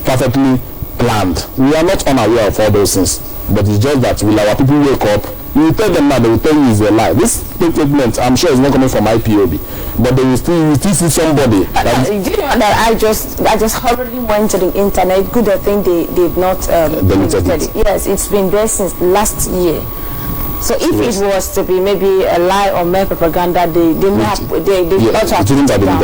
perfectly planned. We are not unaware of all those things, but it's just that will our people wake up? You will tell them now, they will tell you it's a lie. This statement, I'm sure, is not coming from IPOB, but they will still see somebody. I just hurriedly went to the internet. Good, I think they've not deleted it. Yes, it's been there since last year. So if it was to be maybe a lie or mere propaganda, they wouldn't have been there.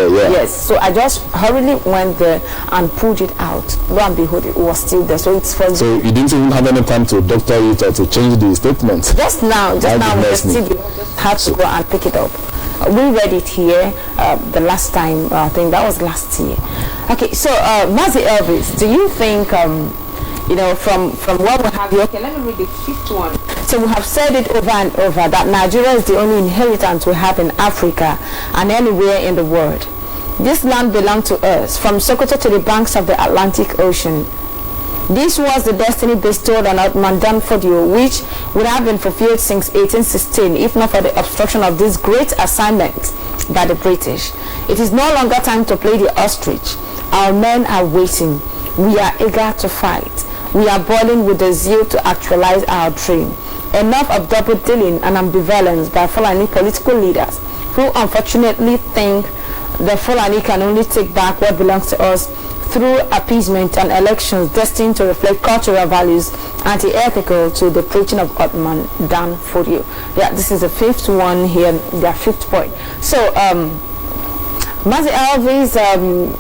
Yeah. Yes. So I just hurriedly went there and pulled it out. Lo and behold, it was still there. So it's for. So you didn't even have any time to doctor it or to change the statement. Just now, we just had to go and pick it up. We read it here the last time. I think that was last year. Okay. So Mazi Elvis, do you think? From what we have here, okay, let me read the fifth one. So we have said it over and over that Nigeria is the only inheritance we have in Africa and anywhere in the world. This land belonged to us, from Sokoto to the banks of the Atlantic Ocean. This was the destiny bestowed on Uthman Danfodio, which would have been fulfilled since 1816, if not for the obstruction of this great assignment by the British. It is no longer time to play the ostrich. Our men are waiting. We are eager to fight. We are boiling with the zeal to actualize our dream. Enough of double-dealing and ambivalence by Fulani political leaders who unfortunately think the Fulani can only take back what belongs to us through appeasement and elections destined to reflect cultural values anti-ethical to the preaching of Uthman Danfodio. Yeah, this is the fifth one here, their fifth point. So, Mazi Elvis,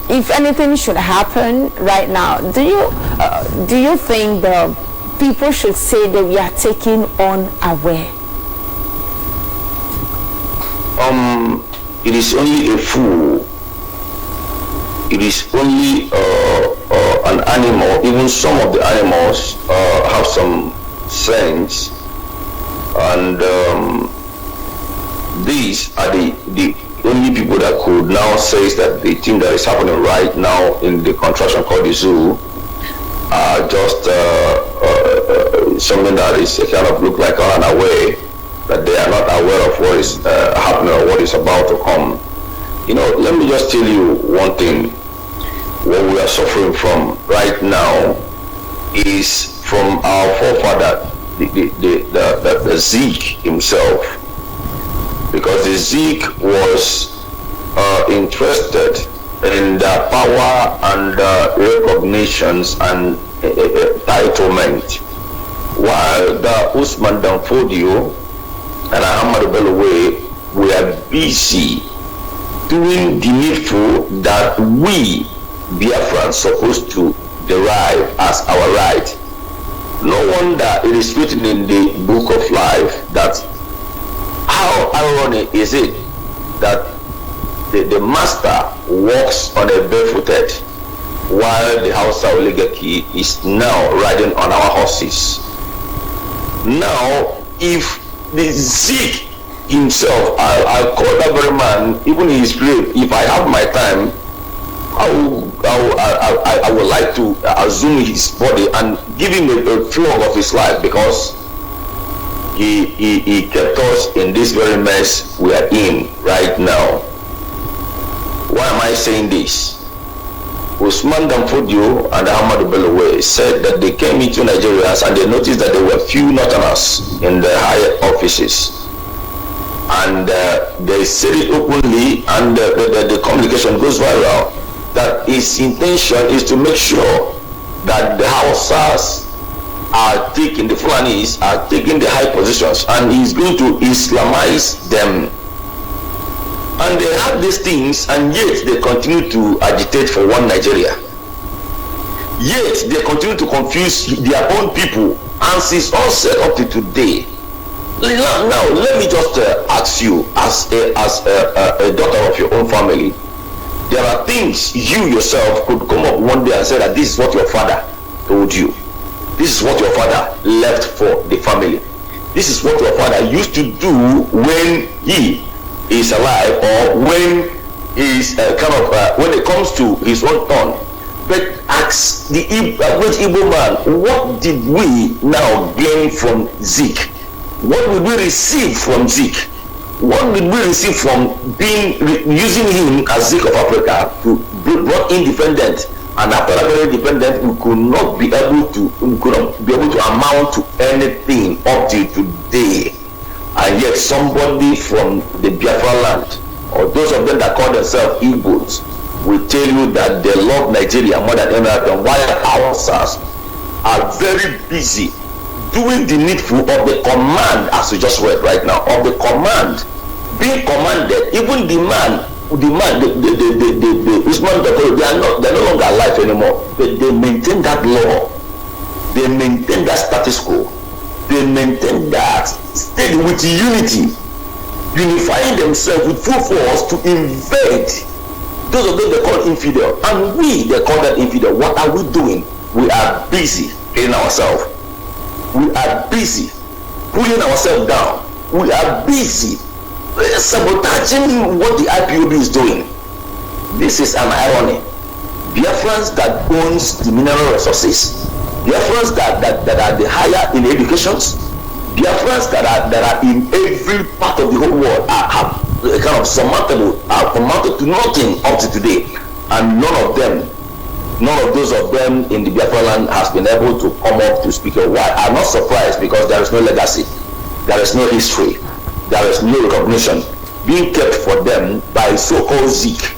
if anything should happen right now, do you think the people should say that we are taking unaware? it is only a fool, it is only an animal. Even some of the animals have some sense, and these are the only people that could now say that the thing that is happening right now in the contraction called the zoo are just something that is kind of look like unaware, that they are not aware of what is happening or what is about to come. You know, let me just tell you one thing. What we are suffering from right now is from our forefather, the Zeke himself, because the Zeke was interested in the power and recognitions and entitlement, while the Usman Danfodio and Ahmad Bellowe were busy doing the needful that we Biafrans supposed to derive as our right. No wonder it is written in the book of life that how ironic is it that the master walks on a barefooted while the Hausa oligarchy is now riding on our horses. Now, if the Zeke himself, I'll call that very man, even in his grave, if I have my time, I would like to assume his body and give him a flog of his life, because he kept us in this very mess we are in right now. Why am I saying this? Usman Danfodio and Ahmadu Bellowe said that they came into Nigeria and they noticed that there were few Northerners in the higher offices. And they said it openly, and the communication goes viral, that his intention is to make sure that the Hausas are taking, the Fulanis are taking the high positions, and he's going to Islamize them. And they have these things, and yet they continue to agitate for one Nigeria. Yet they continue to confuse their own people, and since all set up to today. Now let me just ask you, as a daughter of your own family, there are things you yourself could come up one day and say that this is what your father told you. This is what your father left for the family. This is what your father used to do when he is alive, or when he's when it comes to his own turn. But ask the great Igbo man, what did we now gain from Zeke? What did we receive from Zeke? What did we receive from using him as Zeke of Africa to brought independent? And after very independent, we could not be able to amount to anything up till today. And yet somebody from the Biafra land, or those of them that call themselves Igbos, will tell you that they love Nigeria more than any other, while our Hausas are very busy doing the needful of the command, as we just read right now, of the command, being commanded. Even the Usman Dakoro, they're no longer alive anymore, but they maintain that law, they maintain that status quo, they maintain that state with unity, unifying themselves with full force to invade those of them they call infidel, and they call that infidel. What are we doing? We are busy killing ourselves. We are busy pulling ourselves down. We are busy sabotaging what the IPOB is doing. This is an irony. Biafrans that owns the mineral resources, Biafrans that are the higher in educations, Biafrans that are in every part of the whole world have kind of surmountable, are amounted to nothing up to today, and none of those of them in the Biafra land has been able to come up to speak. Why? I'm not surprised, because there is no legacy, there is no history, there is no recognition being kept for them by so-called Zeke,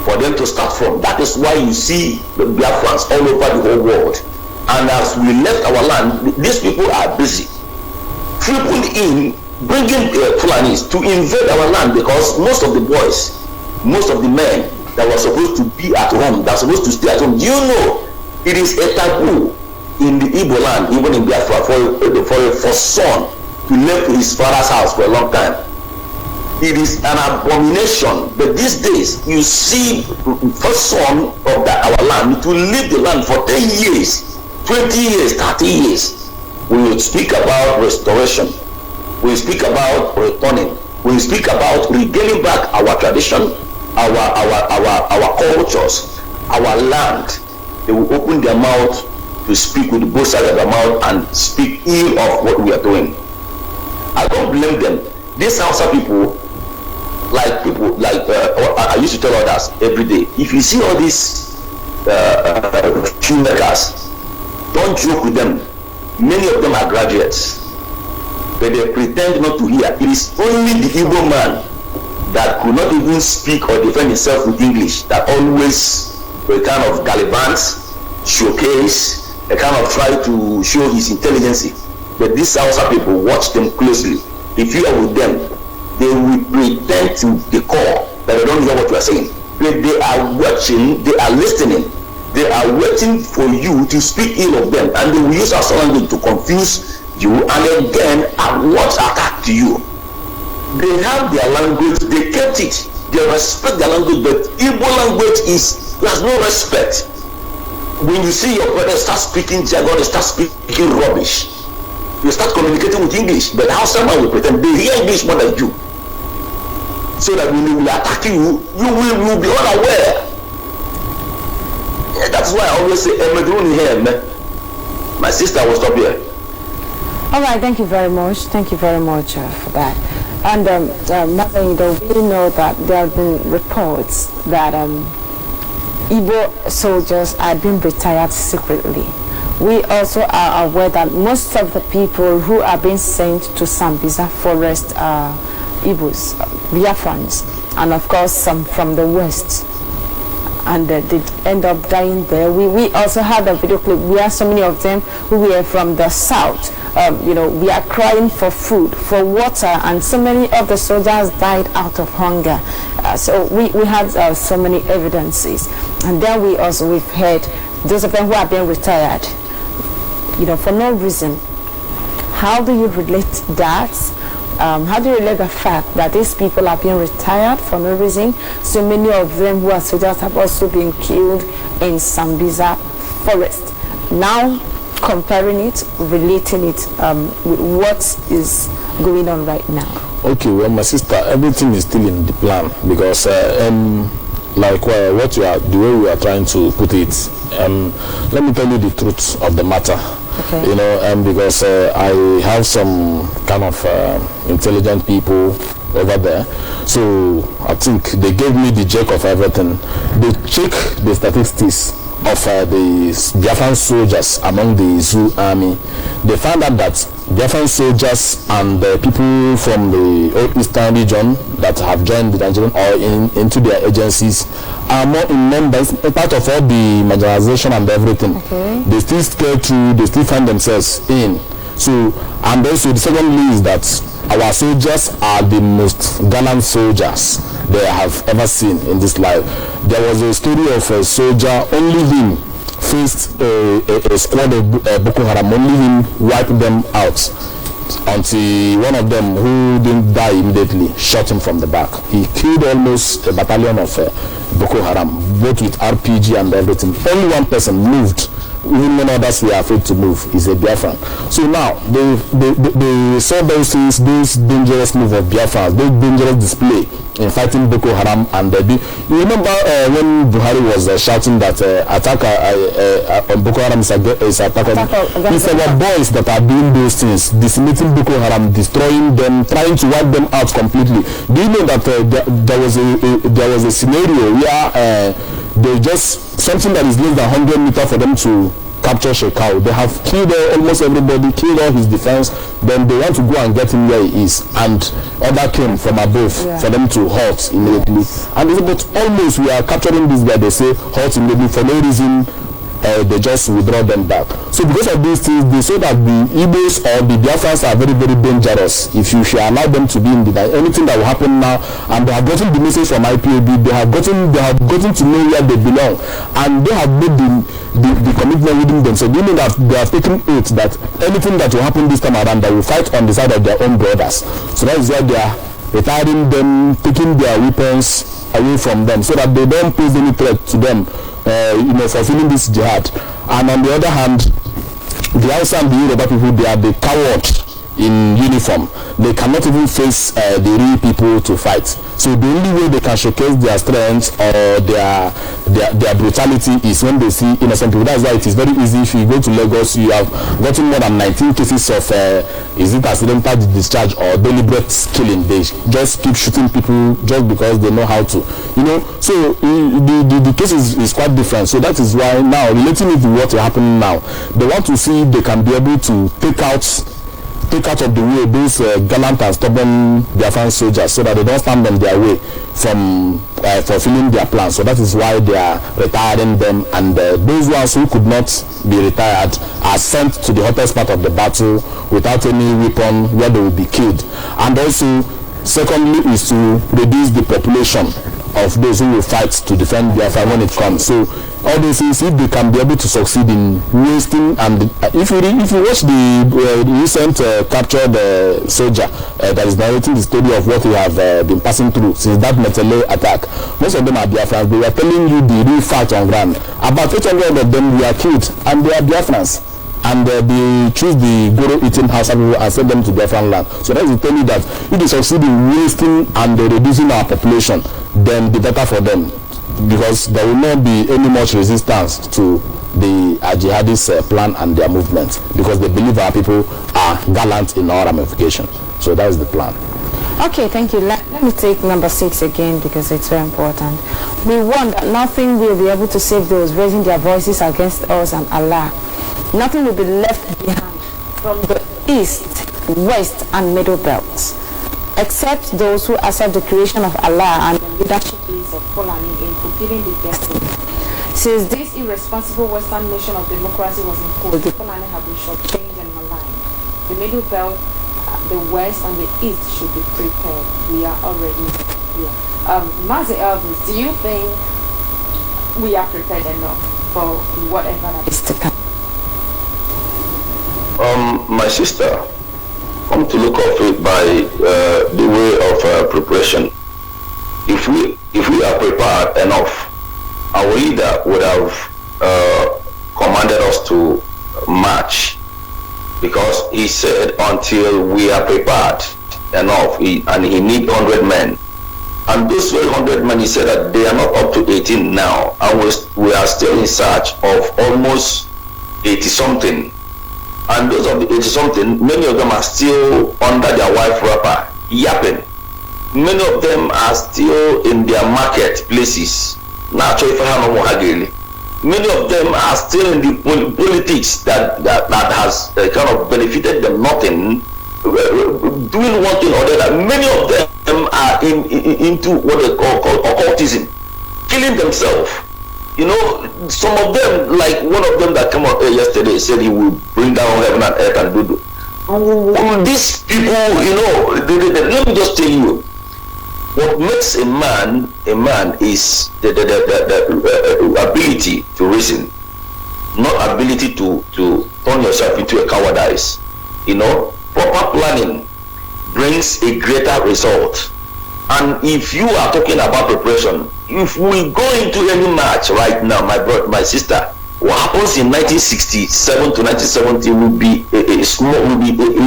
for them to start from. That is why you see the Biafrans all over the whole world. And as we left our land, these people are busy tripping in, bringing Fulanis to invade our land, because most of the boys, most of the men that were supposed to be at home, that were supposed to stay at home, do you know it is a taboo in the Igbo land, even in Biafra, for a son to live in his father's house for a long time? It is an abomination. But these days, you see, first son of our land to leave the land for 10 years, 20 years, 30 years. We will speak about restoration. We will speak about returning. We will speak about regaining back our tradition, our cultures, our land. They will open their mouth to speak with both sides of their mouth and speak ill of what we are doing. I don't blame them. These Hausa people, I used to tell others every day, if you see all these filmmakers, don't joke with them. Many of them are graduates, but they pretend not to hear. It is only the Igbo man that could not even speak or defend himself with English that always a kind of gallivants, showcase, a kind of try to show his intelligence. But these Hausa people, watch them closely. If you are with them, they will pretend to the core that they don't hear what you are saying. But they are watching, they are listening, they are waiting for you to speak ill of them, and they will use our language to confuse you and again what attack to you. They have their language, they kept it, they respect their language, but Igbo language has no respect. When you see your brother start speaking jargon, start speaking rubbish, you start communicating with English, but how someone will pretend they hear English more than you, so that when they will attack you, you will be unaware. Yeah, that's why I always say, my sister will stop here. All right, thank you very much. Thank you very much for that. And Mother, we know that there have been reports that Igbo soldiers are being retired secretly. We also are aware that most of the people who are being sent to Sambisa forest are Igbos, Biafrans, and of course some from the west. And they end up dying there. We also had a video clip where so many of them who were from the south, we are crying for food, for water, and so many of the soldiers died out of hunger. So we had so many evidences. And then we've heard those of them who are being retired, for no reason. How do you relate that? How do you relate the fact that these people are being retired for no reason? So many of them who are soldiers have also been killed in Sambisa forest. Now, comparing it, relating it with what is going on right now. Okay, well, my sister, everything is still in the plan because, the way we are trying to put it, let me tell you the truth of the matter. Okay. Because I have some kind of intelligent people over there, so I think they gave me the check of everything. They check the statistics of the Biafran soldiers among the Zoo army. They found out that Biafran soldiers and the people from the eastern region that have joined the Nigerian or into their agencies are more in numbers, part of all the marginalization and everything. Okay. They still scale through, they still find themselves in. So, and also the secondly is that our soldiers are the most gallant soldiers they have ever seen in this life. There was a story of a soldier, only him faced a squad of Boko Haram, only him wiped them out until one of them, who didn't die immediately, shot him from the back. He killed almost a battalion of Boko Haram, both with RPG and everything. Only one person moved, even when others were afraid to move, is a Biafran. So now they saw those things, those dangerous move of Biafra, those dangerous display in fighting Boko Haram, and you remember when Buhari was shouting that attack on Boko Haram is attack on, it's our boys that are doing those things, decimating Boko Haram, destroying them, trying to wipe them out completely. Do you know that there was a scenario where they just something that is less than 100 meters for them to capture Shekau? They have killed almost everybody, killed all his defense, then they want to go and get him where he is, and order came from above for them to halt immediately. And they say, but almost we are capturing this guy, they say halt immediately for no reason. They just withdraw them back. So because of these things, they say that the Igbos or the Biafrans are very, very dangerous. If you should allow them to be in anything that will happen now, and they have gotten the message from IPOB, they have gotten to know where they belong, and they have made the commitment within them. So you know that they are taking oath that anything that will happen this time around, they will fight on the side of their own brothers. So that is why they are retiring them, taking their weapons away from them, so that they don't pose any threat to them, fulfilling this jihad. And on the other hand, the Hausa and the Yoruba people, they are the coward in uniform. They cannot even face the real people to fight. So the only way they can showcase their strength or their brutality is when they see innocent people. That's why it is very easy. If you go to Lagos, you have gotten more than 19 cases of is it accidental discharge or deliberate killing. They just keep shooting people just because they know how to, so the case is quite different. So that is why now, relating it to what is happening now, they want to see if they can be able to take out of the way those gallant and stubborn Biafran soldiers, so that they don't stand on their way from fulfilling their plans. So that is why they are retiring them, and those ones who could not be retired are sent to the hottest part of the battle without any weapon, where they will be killed. And also, secondly, is to reduce the population of those who will fight to defend Biafra when it comes. So all these things, if they can be able to succeed in wasting, and if you watch the recent captured soldier that is narrating the story of what he have been passing through since that Metele attack, most of them are Biafrans. They were telling you the real fact on ground. About 800 of them were killed, and they are Biafrans. And they choose the Goro-eating Hausa people and send them to Biafran land. So that will tell you that if they succeed in wasting and reducing our population, then the better for them, because there will not be any much resistance to the jihadist plan and their movement, because they believe our people are gallant in all ramifications. So that is the plan. Okay, thank you. Let me take number 6 again, because it's very important. We want that nothing will be able to save those raising their voices against us and Allah. Nothing will be left behind from the east, west, and middle belts, except those who accept the creation of Allah and the leadership of Fulani in fulfilling the destiny. Since this irresponsible Western nation of democracy was imposed, the Fulani have been shortchanged and maligned. The middle belt, the west, and the east should be prepared. We are already here. Mazi Elvis, do you think we are prepared enough for whatever that is to come? My sister, come to look of it by the way of preparation. If we are prepared enough, our leader would have commanded us to march, because he said until we are prepared enough, and he need 100 men. And those 100 men, he said that they are not up to 18 now, and we are still in search of almost 80-something. And those of the 80-something, many of them are still under their wife wrapper, yapping. Many of them are still in their market places. Many of them are still in the politics that has kind of benefited them nothing, doing one thing or the other. Many of them are into what they call occultism, killing themselves. Some of them, like one of them that came out yesterday, said he will bring down heaven and earth and do. These people, let me just tell you, what makes a man is the ability to reason, not ability to turn yourself into a cowardice. Proper planning brings a greater result. And if you are talking about preparation, if we go into any match right now, my sister, what happens in 1967 to 1970 will be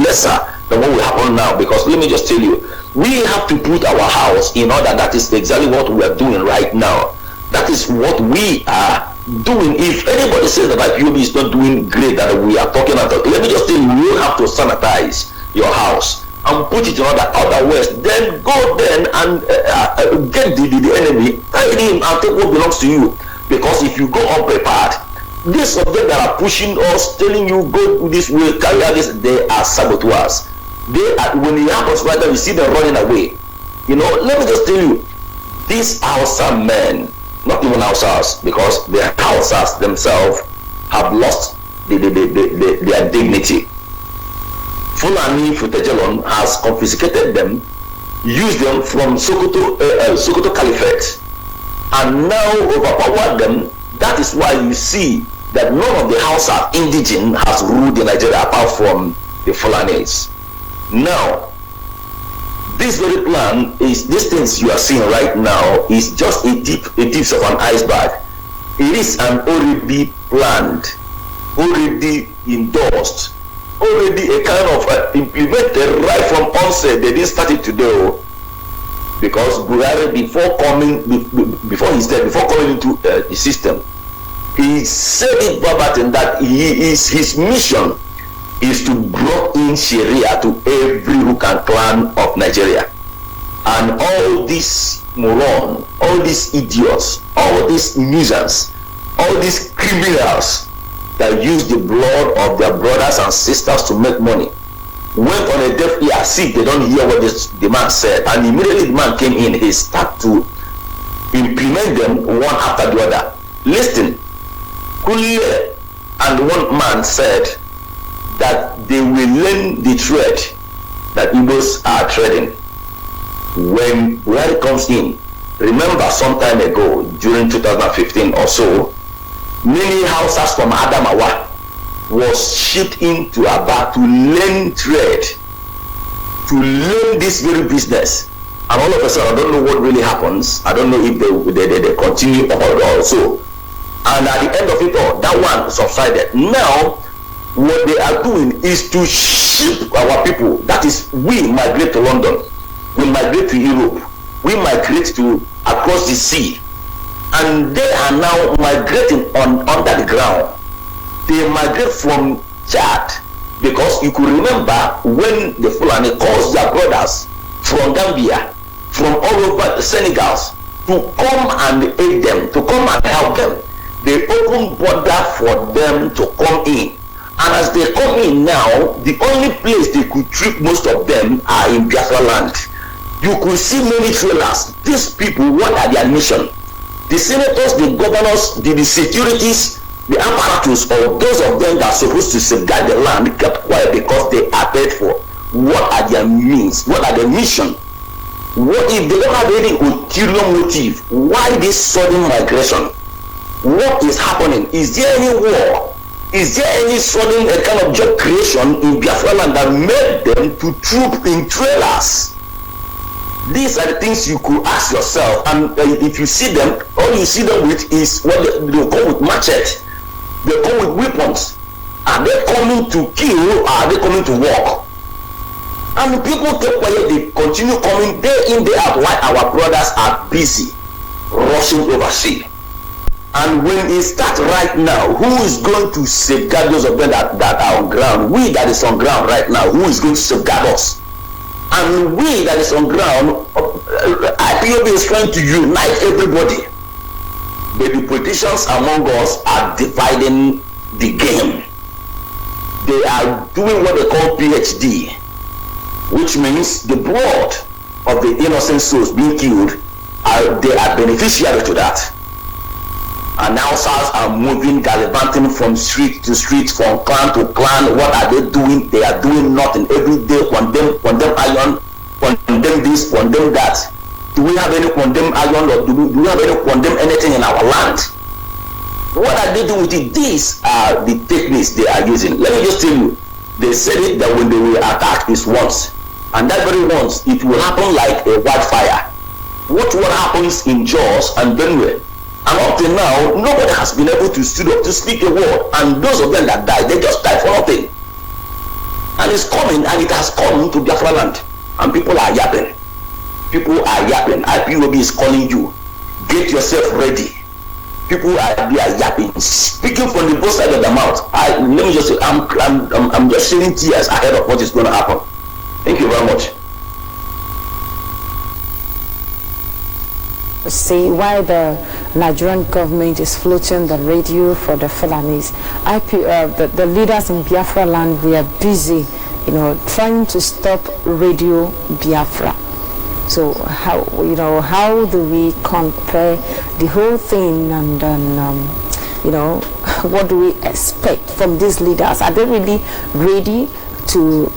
lesser than what will happen now. Because let me just tell you, we have to put our house in order. That is exactly what we are doing right now. That is what we are doing. If anybody says that IPOB is not doing great, that we are talking about, let me just tell you, you have to sanitize your house and put it in other ways. Then go then and get the enemy, fight him and take what belongs to you. Because if you go unprepared, these of them that are pushing us, telling you go this way, carry out this, they are saboteurs. They are, when it happens right now, you see them running away. Let me just tell you, these Hausa men, not even Hausas, because the Hausas themselves have lost their dignity. Fulani Futejelon has confiscated them, used them from Sokoto Caliphate, and now overpowered them. That is why you see that none of the Hausa indigene has ruled in Nigeria apart from the Fulanis. Now, This very plan is, these things you are seeing right now is just a tip of an iceberg. It is an already planned, already endorsed, already a kind of implemented right from onset. They didn't start it today, because Buhari, before coming into the system, he said it verbatim that his mission is to bring in Sharia to every rook and clan of Nigeria. And all these morons, all these idiots, all these nuisance, all these criminals that use the blood of their brothers and sisters to make money went on a deaf ear, as if they don't hear what the man said. And immediately the man came in, he started to implement them one after the other. Listen, Kule and one man said that they will learn the trade that Igbos are trading. When Buhari comes in, remember some time ago, during 2015 or so, many houses from Adamawa was shipped into Aba to learn trade, to learn this very business. And all of a sudden, I don't know what really happens. I don't know if they continue or so. And at the end of it all, that one subsided. Now, what they are doing is to ship our people. That is, we migrate to London, we migrate to Europe, we migrate to across the sea, and they are now migrating under the ground. They migrate from Chad, because you could remember when the Fulani caused their brothers from Gambia, from all over the Senegal, to come and aid them, to come and help them. They opened border for them to come in. And as they come in now, the only place they could treat most of them are in Biafra land. You could see many trailers. These people, what are their mission? The senators, the governors, the securities, the apparatus, or those of them that are supposed to safeguard the land kept quiet because they are paid for. What are their means? What are their mission? What if they don't have any ulterior motive? Why this sudden migration? What is happening? Is there any war? Is there any sudden kind of job creation in Biafra land that made them to troop in trailers? These are the things you could ask yourself. And if you see them, all you see them with is what they come with machete. They come with weapons. Are they coming to kill, or are they coming to work? And people keep quiet, they continue coming day in, day out, while our brothers are busy rushing overseas. And when it starts right now, who is going to safeguard those of them that are on ground? We that is on ground right now, who is going to safeguard us? And we that is on ground, IPOB is trying to unite everybody. But the politicians among us are dividing the game. They are doing what they call PhD, which means the blood of the innocent souls being killed, they are beneficiary to that. And now SARS are moving, gallivanting from street to street, from clan to clan. What are they doing? They are doing nothing. Every day, condemn iron, condemn this, condemn that. Do we have any condemn iron, or do we have any condemn anything in our land? What are they doing with it? These are the techniques they are using. Let me just tell you, they said it that when they will attack is once. And that very once, it will happen like a wildfire. Watch what happens in Jos and Benue. And up till now, nobody has been able to stand up to speak a word. And those of them that died, they just died for nothing. And it's coming, and it has come to Biafra land. And people are yapping. People are yapping. IPOB is calling you. Get yourself ready. People are yapping, speaking from the both sides of the mouth. Let me just say, I'm just shedding tears ahead of what is going to happen. Thank you very much. See why the Nigerian government is floating the radio for the Fulanis. The leaders in Biafra land, we are busy, trying to stop radio Biafra. So how do we compare the whole thing, and what do we expect from these leaders? Are they really ready to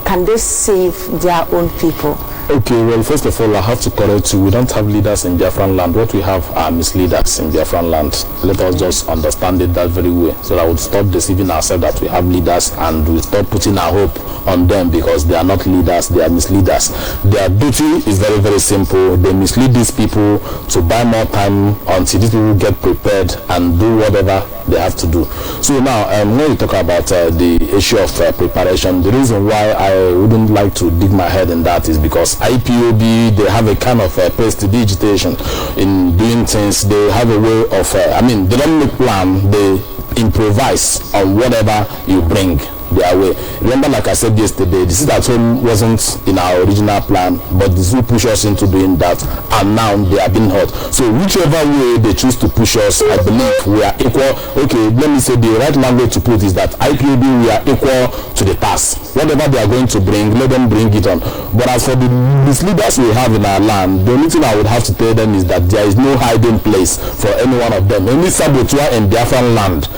can they save their own people? Okay, well, first of all, I have to correct you. We don't have leaders in Biafran land. What we have are misleaders in Biafran land. Let us just understand it that very way, so that we'll stop deceiving ourselves that we have leaders and we stop putting our hope on them, because they are not leaders, they are misleaders. Their duty is very, very simple. They mislead these people to buy more time until these people get prepared and do whatever they have to do. So now, when we talk about the issue of preparation, the reason why I wouldn't like to dig my head in that is because IPOB, they have a kind of prestidigitation in doing things. They have a way of, they don't make plan, they improvise on whatever you bring their way. Remember, like I said yesterday, the sit at home wasn't in our original plan, but this will push us into doing that, and now they are being hurt. So whichever way they choose to push us, I believe we are equal. Okay, let me say the right language to put is that IPOB, we are equal to the task. Whatever they are going to bring, let them bring it on. But as for the misleaders we have in our land, the only thing I would have to tell them is that there is no hiding place for any one of them. Any saboteur in Biafran land,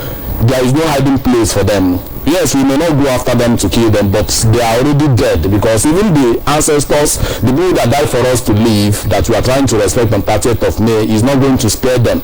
there is no hiding place for them. Yes, we may not go after them to kill them, but they are already dead, because even the ancestors, the people that died for us to live, that we are trying to respect on 30th of May, is not going to spare them.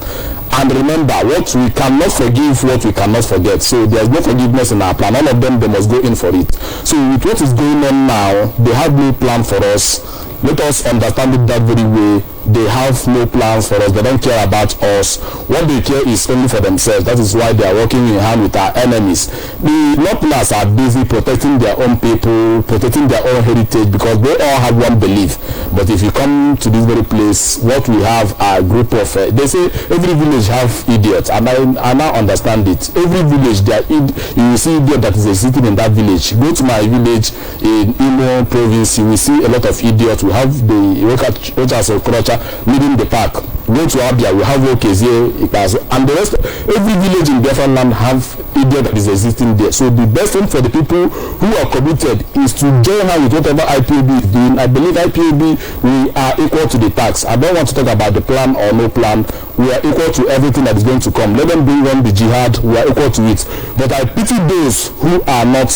And remember, what we cannot forgive, what we cannot forget. So there is no forgiveness in our plan. All of them, they must go in for it. So with what is going on now, they have no plan for us. Let us understand it that very way. They have no plans for us. They don't care about us. What they care is only for themselves. That is why they are working in hand with our enemies. The Northerners are busy protecting their own people, protecting their own heritage, because they all have one belief. But if you come to this very place, what we have are a group of, they say every village have idiots, and I now understand it. Every village, you will see idiot that is existing in that village. Go to my village in Imo province, you will see a lot of idiots. We have the Rochas Okrocha leading the pack. Go to Abia, we have Okezie, and the rest. Every village in Biafran land have idiot that is existing there. So the best thing for the people who are committed is to join her with whatever IPOB is doing. I believe IPOB, we are equal to the tax. I don't want to talk about the plan or no plan. We are equal to everything that is going to come. Let them bring on the jihad. We are equal to it. But I pity those who are not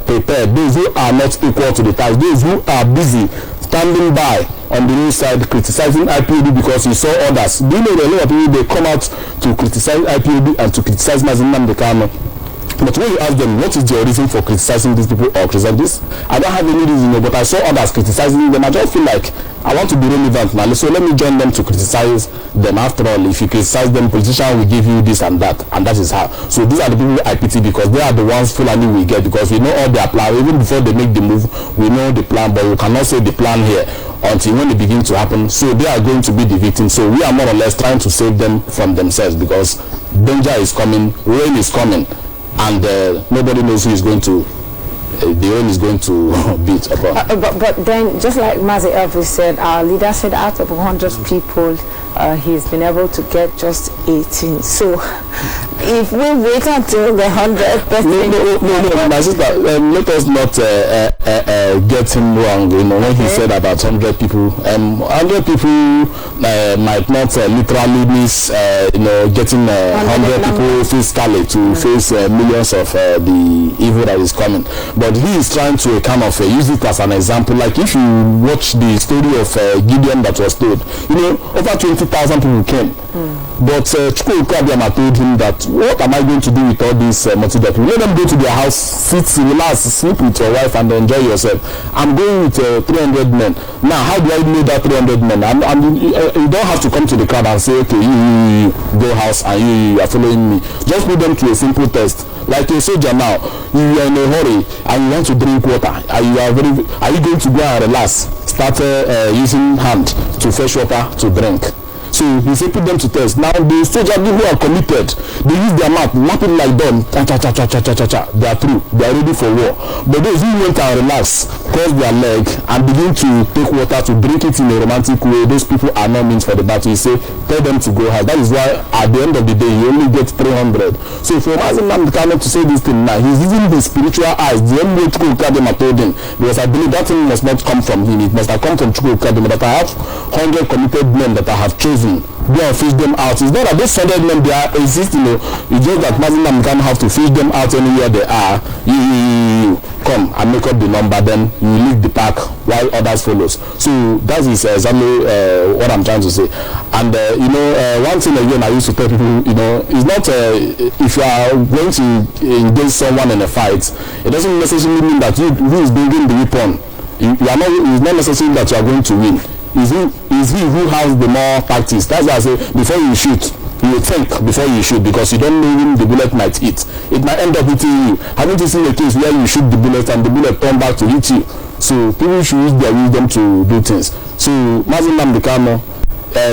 prepared, those who are not equal to the tax, those who are busy standing by on the new side criticizing IPOB because you saw others. Do you know that a lot of people, they come out to criticize IPOB and to criticize Mazinam Dekano? But when you ask them, what is your reason for criticizing these people or criticizing this? I don't have any reason, but I saw others criticizing them. I just feel like I want to be relevant now, so let me join them to criticize them. After all, if you criticize them, politicians will give you this and that is how. So these are the people I pity, because they are the ones Fulani we get, because we know all their plan. Even before they make the move, we know the plan, but we cannot say the plan here until when it begins to happen. So they are going to be the victims. So we are more or less trying to save them from themselves, because danger is coming, rain is coming, and nobody knows who is going to, the rain is going to beat upon. But then, just like Mazi Elvis said, our leader said out of 100 people, he's been able to get just 18. So if we wait until the 100th person... No, my sister, let us not get him wrong. You know, when he said about 100 people, 100 people might not literally miss, getting 100 people physically to face millions of the evil that is coming. But he is trying to kind of use it as an example. Like if you watch the story of Gideon that was told, over 20,000 people came. But Chukwuka Abiyama told him that, what am I going to do with all these multitude? Let them go to their house, sit, relax, sleep with your wife and enjoy yourself. I'm going with 300 men. Now, how do I know that 300 men? You don't have to come to the crowd and say, okay, you go house and you are following me. Just put them to a simple test. Like a soldier now, you are in a hurry and you want to drink water. Are you going to go and relax? Start using hand to fetch water to drink. So he said put them to test. Now the soldiers who are committed, they use their map it like them. They are through. They are ready for war. But those who went and relax, cross their leg and begin to take water to drink it in a romantic way, those people are not meant for the battle. He say tell them to go hard. That is why at the end of the day you only get 300. So for Mazinam Dekano to say this thing now, he's using the spiritual eyes. The only way Chukwuka Abiyama told him, because I believe that thing must not come from him. It must have come from Chukwuka Abiyama, that I have 100 committed men that I have chosen. Go and fish them out. It's not that those 100 men they are existing. It's just that Mazinam Dekano have to fish them out anywhere they are. come and make up the number, then you lead the pack while others follows. So that is exactly what I'm trying to say. And one thing again I used to tell people, is not if you are going to engage someone in a fight, it doesn't necessarily mean that who is bringing the weapon. It's not necessarily that you are going to win. Is he who has the more practice. That's why I say before you shoot, you think before you shoot, because you don't know when the bullet might hit. It might end up hitting you. Haven't you seen a case where you shoot the bullet and the bullet turn back to hit you? So people should use their wisdom to do things. So Mazin Namdekano,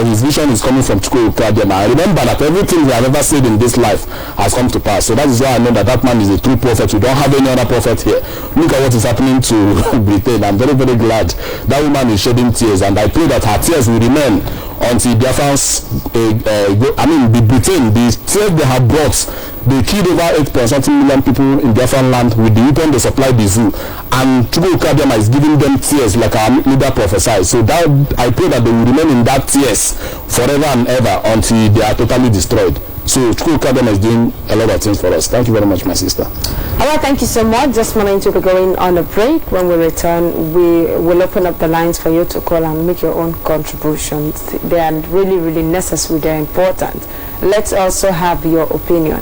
his vision is coming from Chukwuka. I remember that everything we have ever said in this life has come to pass. So that is why I know that man is a true prophet. We don't have any other prophet here. Look at what is happening to Britain. I'm very, very glad that woman is shedding tears, and I pray that her tears will remain until Biafrans, the Britain, the tears they have brought, they killed over 8.something million people in Biafran land with the weapon they supplied the zoo, and Chukwuka is giving them tears like our leader prophesied. So that I pray that they will remain in that tears forever and ever until they are totally destroyed. So Chukwuka is doing a lot of things for us. Thank you very much, my sister. All right, thank you so much. Just wanting to be going on a break. When we return, we will open up the lines for you to call and make your own contributions. They are really, really necessary. They are important. Let's also have your opinion.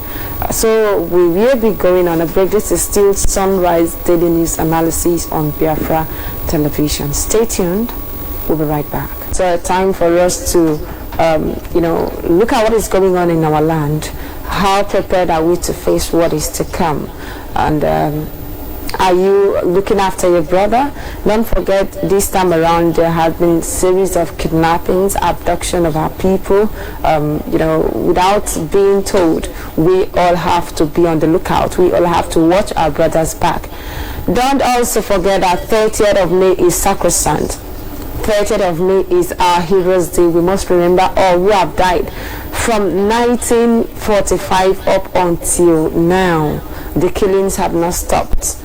So we will be going on a break. This is still Sunrise Daily News Analysis on Biafra Television. Stay tuned. We'll be right back. So time for us to look at what is going on in our land. How prepared are we to face what is to come? And are you looking after your brother? Don't forget, this time around there have been series of kidnappings, abduction of our people. Without being told, we all have to be on the lookout. We all have to watch our brothers back. Don't also forget that 30th of May is sacrosanct. 30th of May is our Heroes Day. We must remember all who have died from 1945 up until now. The killings have not stopped.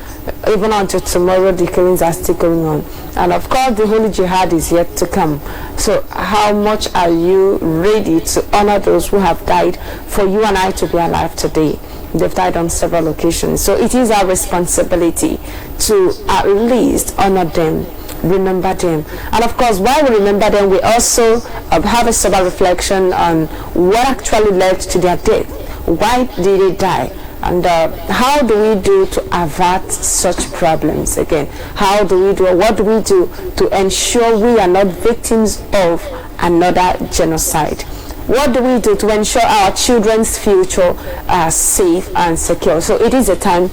Even until tomorrow, the killings are still going on. And of course, the Holy Jihad is yet to come. So how much are you ready to honor those who have died for you and I to be alive today? They've died on several occasions. So it is our responsibility to at least honor them, remember them. And of course, while we remember them, we also have a sober reflection on what actually led to their death. Why did they die? And how do we do to avert such problems again? How do we do, what do we do to ensure we are not victims of another genocide? What do we do to ensure our children's future are safe and secure? So it is a time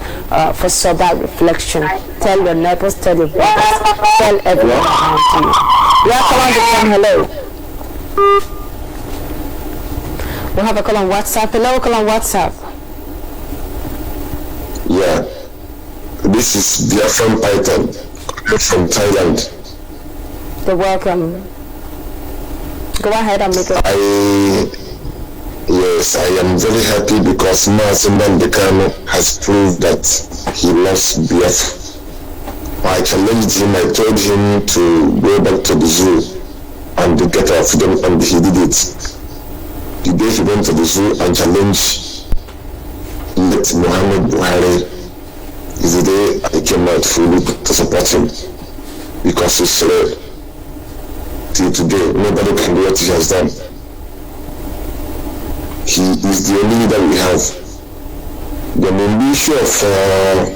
for sober reflection. Tell your neighbors, tell your brothers, tell everyone around you. We have a call on the phone. Hello. We have a call on WhatsApp. Hello, call on WhatsApp. Yeah, this is Biafran Python from Thailand. You're welcome. Go ahead and make it. Yes, I am very happy because Masimban Dekano has proved that he loves Biafra. I challenged him, I told him to go back to the zoo and get our freedom, and he did it. The day he went to the zoo and challenged Muhammad Buhari is the day I came out fully to support him, because he's slave. Till today, nobody can do what he has done. He is the only leader we have. The main issue of Fulani,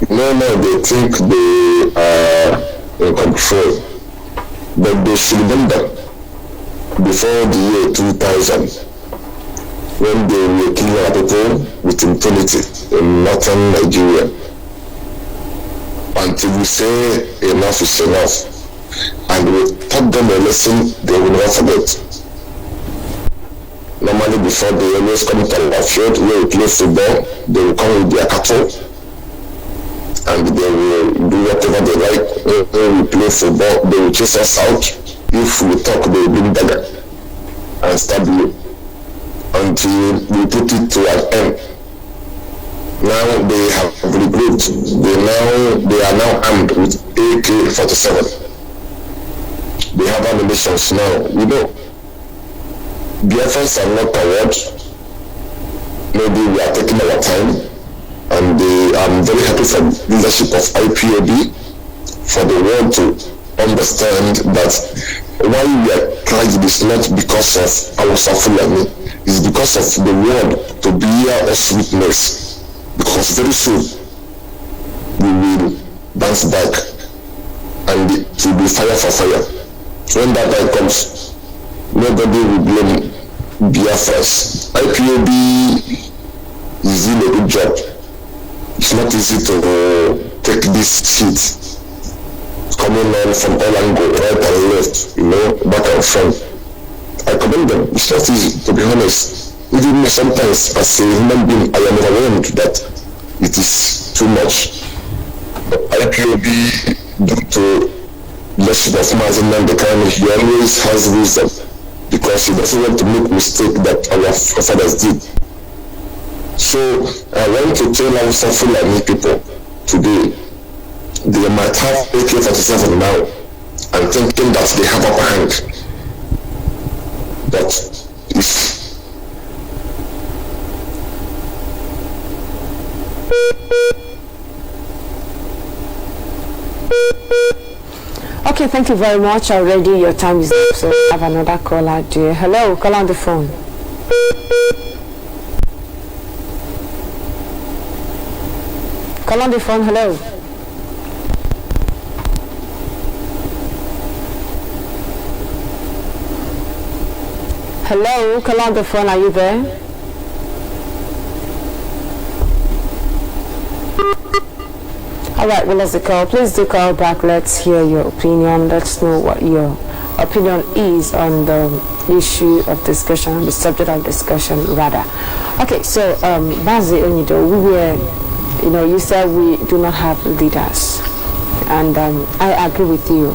they think they are in control, but they should remember before the year 2000, when they were killing our people with impunity in northern Nigeria. Until we say enough is enough, and we taught them a lesson they will not forget. Normally before, they always come to our field where we play football. They will come with their cattle and they will do whatever they like. When we play football, they will chase us out. If we talk, they will bring dagger and stab you until we put it to an end. Now they have regrouped. They are now armed with AK-47. They have ammunitions now. Biafrans are not cowards. maybe we are taking our time, and I'm very happy for leadership of IPOB, for the world to understand that why we are crying is not because of our Fulani, it's because of the world to bear us witness, because very soon we will bounce back and it will be fire for fire. When that time comes, nobody will blame Biafras. IPOB is doing a good job. It's not easy to take this heat coming on from all angles, right and left, back and front. I commend them. It's not easy, to be honest. Even sometimes, as a human being, I am overwhelmed that it is too much. But IPOB, due to leadership of Mazin Nandekani, he always has wisdom, because he doesn't want to make mistake that our forefathers did. So I want to tell our Fulani people today, they might have AK-47 now and thinking that they have upper hand. But if Okay, thank you very much. Already your time is up, so I have another caller. Hello, call on the phone. Call on the phone, hello. Hello, call on the phone, are you there? Alright, well, let's call. Please do call back. Let's hear your opinion. Let's know what your opinion is on the issue of discussion, on the subject of discussion, rather. Okay, so, Bazi Onido, we were, you said we do not have leaders. And I agree with you.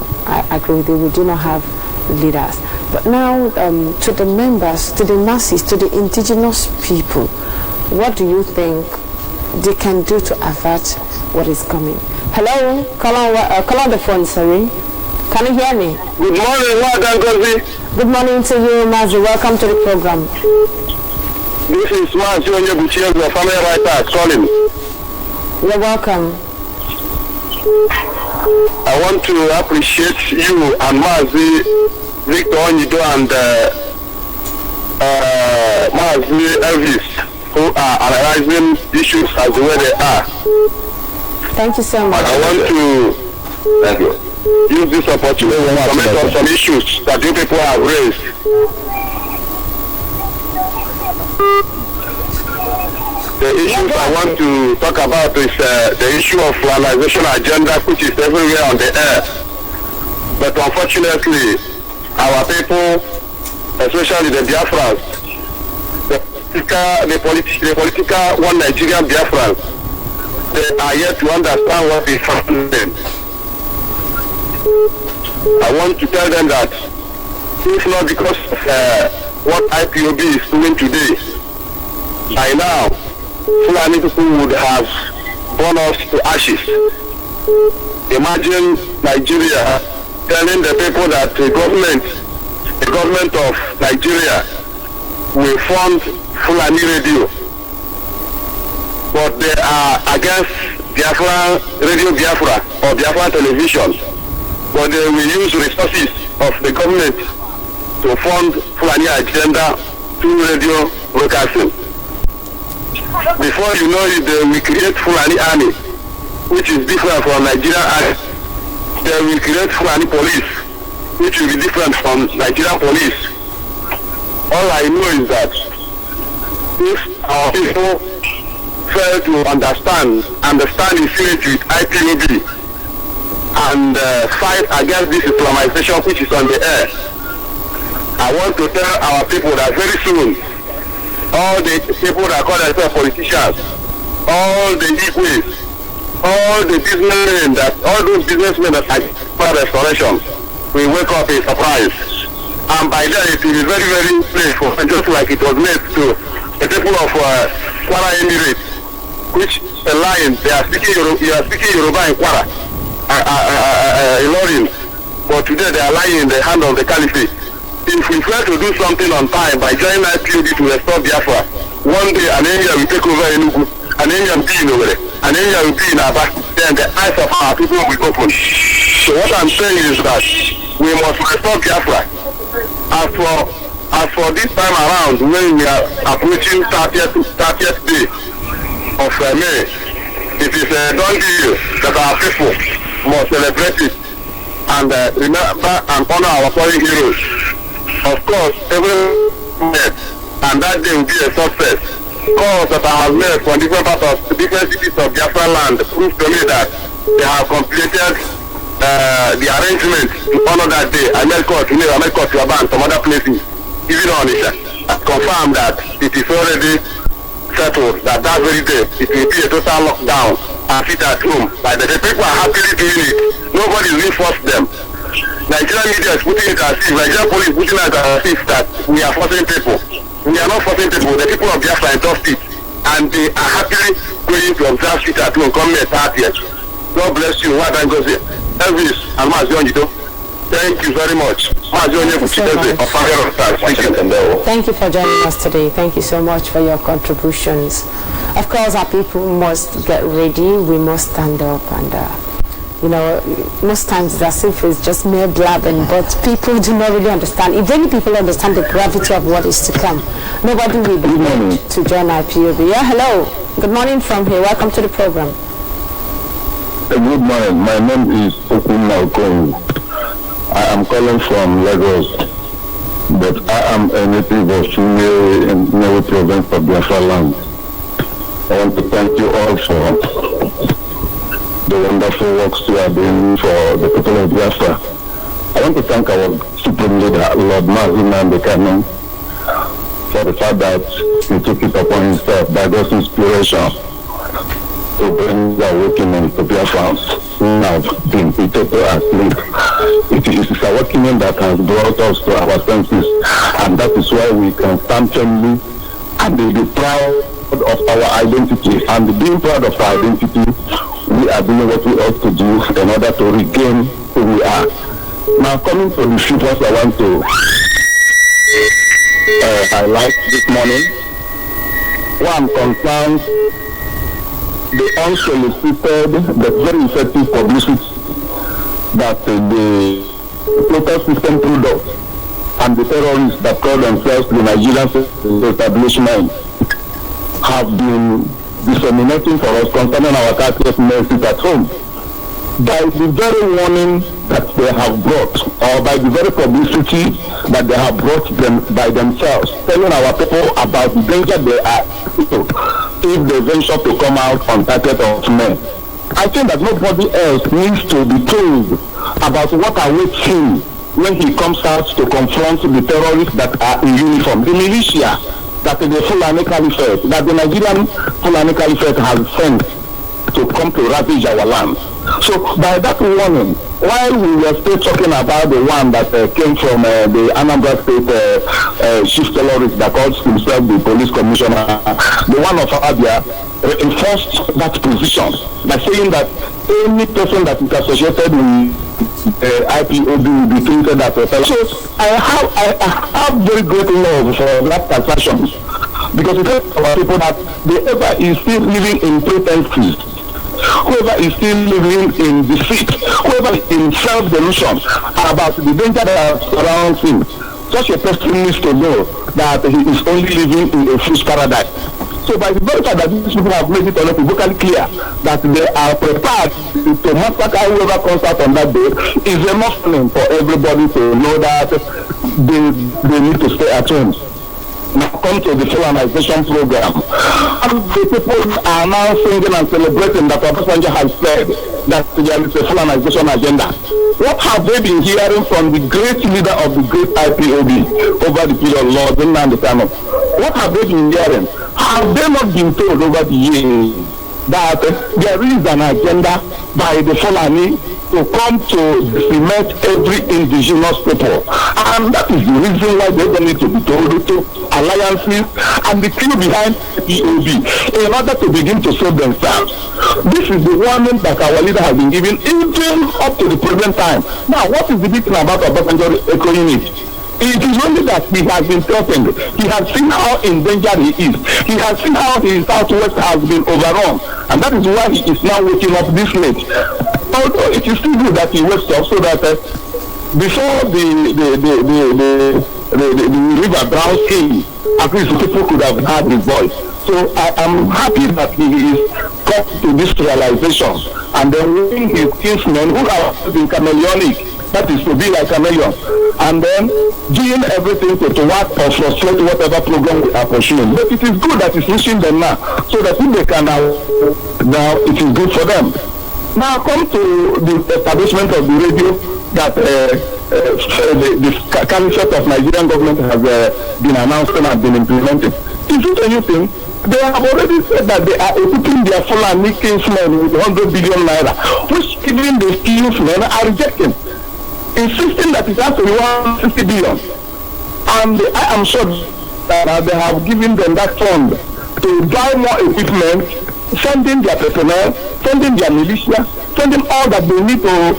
We do not have leaders. But now, to the members, to the masses, to the indigenous people, what do you think they can do to avert what is coming? Hello? Call on the phone, sorry. Can you hear me? Good morning, Wadangozi. Good morning to you, Mazi. Welcome to the program. This is Mazi Onyebuchi, the family writer, calling. You're welcome. I want to appreciate you and Mazi, Victor Onido, and Mazi Elvis, who are analyzing issues as the way they are. Thank you so much. I want to use this opportunity to comment on some issues that you people have raised. The issues I want to talk about is the issue of Fulanization agenda, which is everywhere on the air. But unfortunately, our people, especially the Biafrans, the political one Nigerian Biafrans, they are yet to understand what is happening. I want to tell them that if not because of what IPOB is doing today, by now, Fulani people would have burned us to ashes. Imagine Nigeria telling the people that the government of Nigeria will fund Fulani radio, but they are against Biafra, Radio Biafra or Biafra television, but they will use resources of the government to fund Fulani agenda through radio broadcasting. Before you know it, they will create Fulani army, which is different from Nigerian army. They will create Fulani police, which will be different from Nigerian police. All I know is that if our people fail to understand the spirit with IPOB and fight against this Islamization which is on the air, I want to tell our people that very soon, all the people that call themselves politicians, all the Igwes, all the businessmen all those businessmen that are for restoration will wake up in surprise. And by then it will be very, very painful, just like it was made to the people of Kwara Emirates, which a line, you are speaking Yoruba in Kwara, Ilorin, but today they are lying in the hand of the caliphate. If we fail to do something on time by joining IPOB to restore Biafra, one day an area will take over Enugu, an area will be in Owerri, an area will be in Aba, then the eyes of our people will open. So what I'm saying is that we must restore Biafra. As for this time around, when we are approaching 30th day of May, it is a done deal that our people must celebrate it and remember and honor our fallen heroes. Of course, every minute, and that day will be a success. Calls that I have made from different parts of different cities of Biafra land prove to me that they have completed the arrangement to honor that day. I made call to Yaban, some other places, even on it. I confirm that it is already settled that very day it will be a total lockdown and sit at home. Like the people are happily doing it. Nobody will force them. Nigerian media is putting it as if, Nigerian police is putting it as if that we are forcing people. We are not forcing people. The people of Biafra endorsed it, and they are happily going to observe it at home. Come here, 30th. God bless you. What I go say, Elvis and Mazion, thank you very much. Thank you for joining us today. Thank you so much for your contributions. Of course, our people must get ready. We must stand up and, most times it's as if it's just mere blabbing, but people do not really understand. If any people understand the gravity of what is to come, nobody will be able to join IPOB. Yeah, hello. Good morning from here. Welcome to the program. Good morning. My name is Okunna Okong. I am calling from Lagos, but I am a native of Fulani in Newe province of Biafra land. I want to thank you all for the wonderful works you are doing for the people of Biafra. I want to thank our Supreme Leader, Lord Mazina Bekano, for the fact that he took it upon himself by God's inspiration to bring the awakening to Biafrans who have been totally asleep. It is a awakening that has brought us to our senses, and that is why we can stand firmly and be proud of our identity. And being proud of our identity, we are doing what we ought to do in order to regain who we are. Now, coming to the figures I want to highlight this morning, one concerns the unsolicited but very effective publicity that the protest system products and the terrorists that call themselves the Nigerian establishment have been disseminating for us concerning our cautious mercies at home. By the very warning that they have brought, or by the very publicity that they have brought them by themselves, telling our people about the danger they are if they venture to come out on 30th of May. I think that nobody else needs to be told about what awaits him when he comes out to confront the terrorists that are in uniform, the militia that the Fulani Caliphate, that the Nigerian Fulani Caliphate has sent to come to ravage our land. So by that warning, while we were still talking about the one that came from the Anambra State chief terrorist that calls himself the police commissioner, the one of Abia enforced that position by saying that any person that is associated with IPOB will be treated as a felon. So I have very great love for that assertion, because it tells our people that whoever is still living in pretenses, whoever is still living in deceit, whoever is in self-delusion about the danger that surrounds him, such a person needs to know that he is only living in a fool's paradise. So by the very fact that these people have made it unequivocally clear that they are prepared to massacre whoever comes out on that day, is enough for everybody to know that they need to stay at home. Now come to the Fulanization program. And the people are now singing and celebrating that Obasanjo has said that there is a Fulanization agenda. What have they been hearing from the great leader of the great IPOB over the period of Lord Nnamdi Kanu? What have they been hearing? Have they not been told over the years that there is an agenda by the Fulani to come to cement every indigenous people? And that is the reason why they don't need to be told to alliances and the crew behind EOB in order to begin to save themselves. This is the warning that our leader has been giving, even up to the present time. Now, what is the big thing about Obasanjo echoing it? Is a must for him to know that he is only living in It is only that he has been threatened. He has seen how in danger he is. He has seen how his southwest has been overrun, and that is why he is now waking up this late. Although it is still good that he wakes up so that before the river drowns him, at least people could have heard his voice. So I am happy that he is come to this realization, and then winning his kinsmen who have been chameleonic. That is to be like a chameleon, and then doing everything to work or frustrate whatever program we are pursuing. But it is good that it's reaching them now, so that if they can now it is good for them. Now come to the establishment of the radio that the caliphate of Nigerian government has been announced and has been implemented. Is it a new thing? They have already said that they are equipping their Fulani kinsmen with 100 billion naira, which even the kinsmen are rejecting, insisting that it has to be 160 billion. And I am sure that they have given them that fund to buy more equipment, sending their personnel, sending their militia, sending all that they need to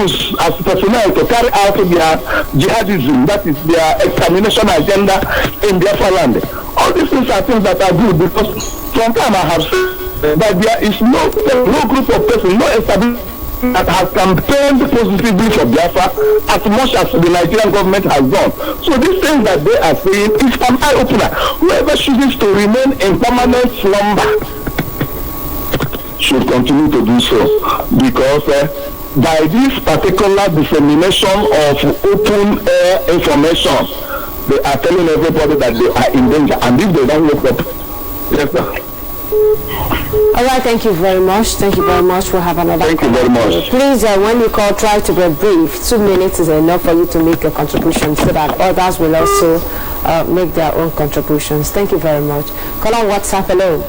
use as personnel to carry out their jihadism, that is their extermination agenda in Biafra land. All these things are things that are good, because from time I have said that there is no group of persons, no establishment that has campaigned positively for Biafra as much as the Nigerian government has done. So these things that they are saying is an eye-opener. Whoever chooses to remain in permanent slumber should continue to do so, because by this particular dissemination of open air information, they are telling everybody that they are in danger, and if they don't wake up, yes sir. All right, thank you very much. Thank you very much. We'll have another. Thank you very much. Please, when you call, try to be brief. 2 minutes is enough for you to make a contribution, so that others will also make their own contributions. Thank you very much. Call on WhatsApp. Hello.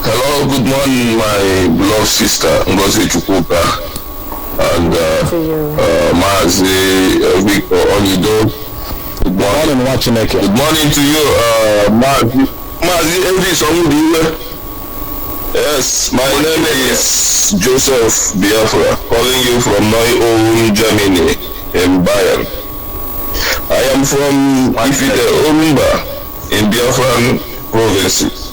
Hello, good morning, my beloved sister Ngozi Chukwuka and Mazi Victor Onido. Good morning, Wachineke. Good morning to you, Mazi Elvis Omudiwe. Yes, my name is Joseph Biafra, calling you from my own Germany in Bayern. I am from Ifite Orumba in Biafran province.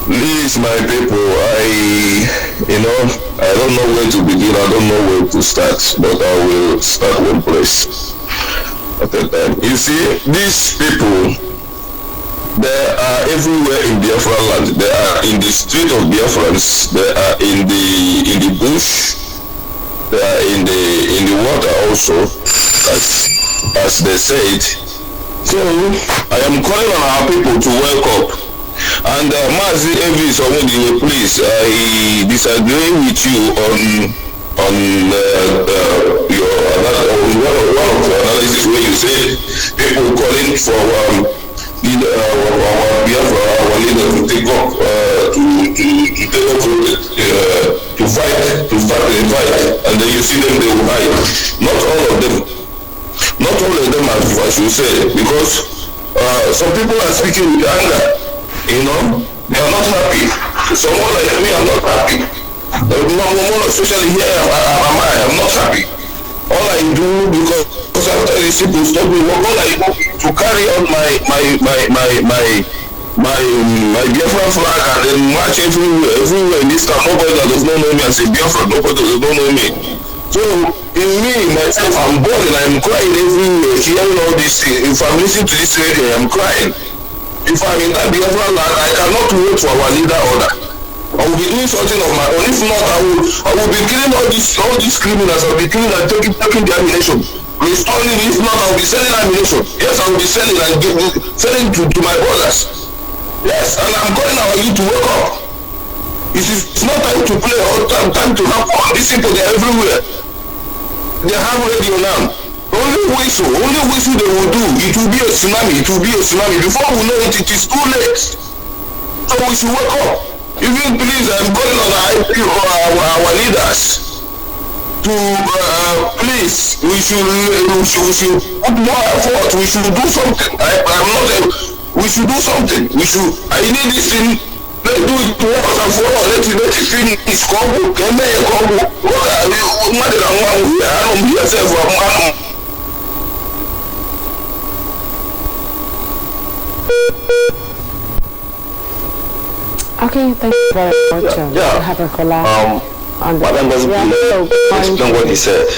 Please, my people, I don't know where to begin, I don't know where to start, but I will start one place at a time. You see, these people, they are everywhere in Biafra land. They are in the street of Biafrans, they are in the bush, they are in the water also, as they said. So, I am calling on our people to wake up. And Mazi Elvis Omudiwe, please, I disagree with you on your one of the analysis where you said people calling for our leader to take up to fight the fight, and then you see them, they will fight. Not all of them as you said, because some people are speaking with anger. You know, they are not happy. Someone like me, I'm not happy. More especially here, I'm not happy. All I do, because after these people stop me, all I do to carry on my Biafra flag and then march everywhere in this town. Nobody that does not know me and say Biafra, nobody does not know me. So in me, myself, I'm bored and I'm crying everywhere, hearing all these things. If I'm listening to this radio, I'm crying. If I'm in that Biafra land, I cannot wait for our leader order. I will be doing something of my own. If not, I will be killing all these criminals. I will be killing and taking the ammunition. Restoring, if not, I will be selling ammunition. Yes, I will be selling and selling to my brothers. Yes, and I'm calling our youth to wake up. It's not time to play all time to have fun. These people, they're everywhere. They have radio now. Only whistle they will do. It will be a tsunami. Before we know it, it is too late. So we should wake up. Even please, I'm calling on our leaders to please. We should put more effort. We should do something. We should do something. I need this thing. Let do it once and for all. Let it finish. Congo, Kenya, Congo. Mother and one, I don't be yourself. Okay, thank you very much. Yeah. Have a caller. Madam doesn't explain what he said.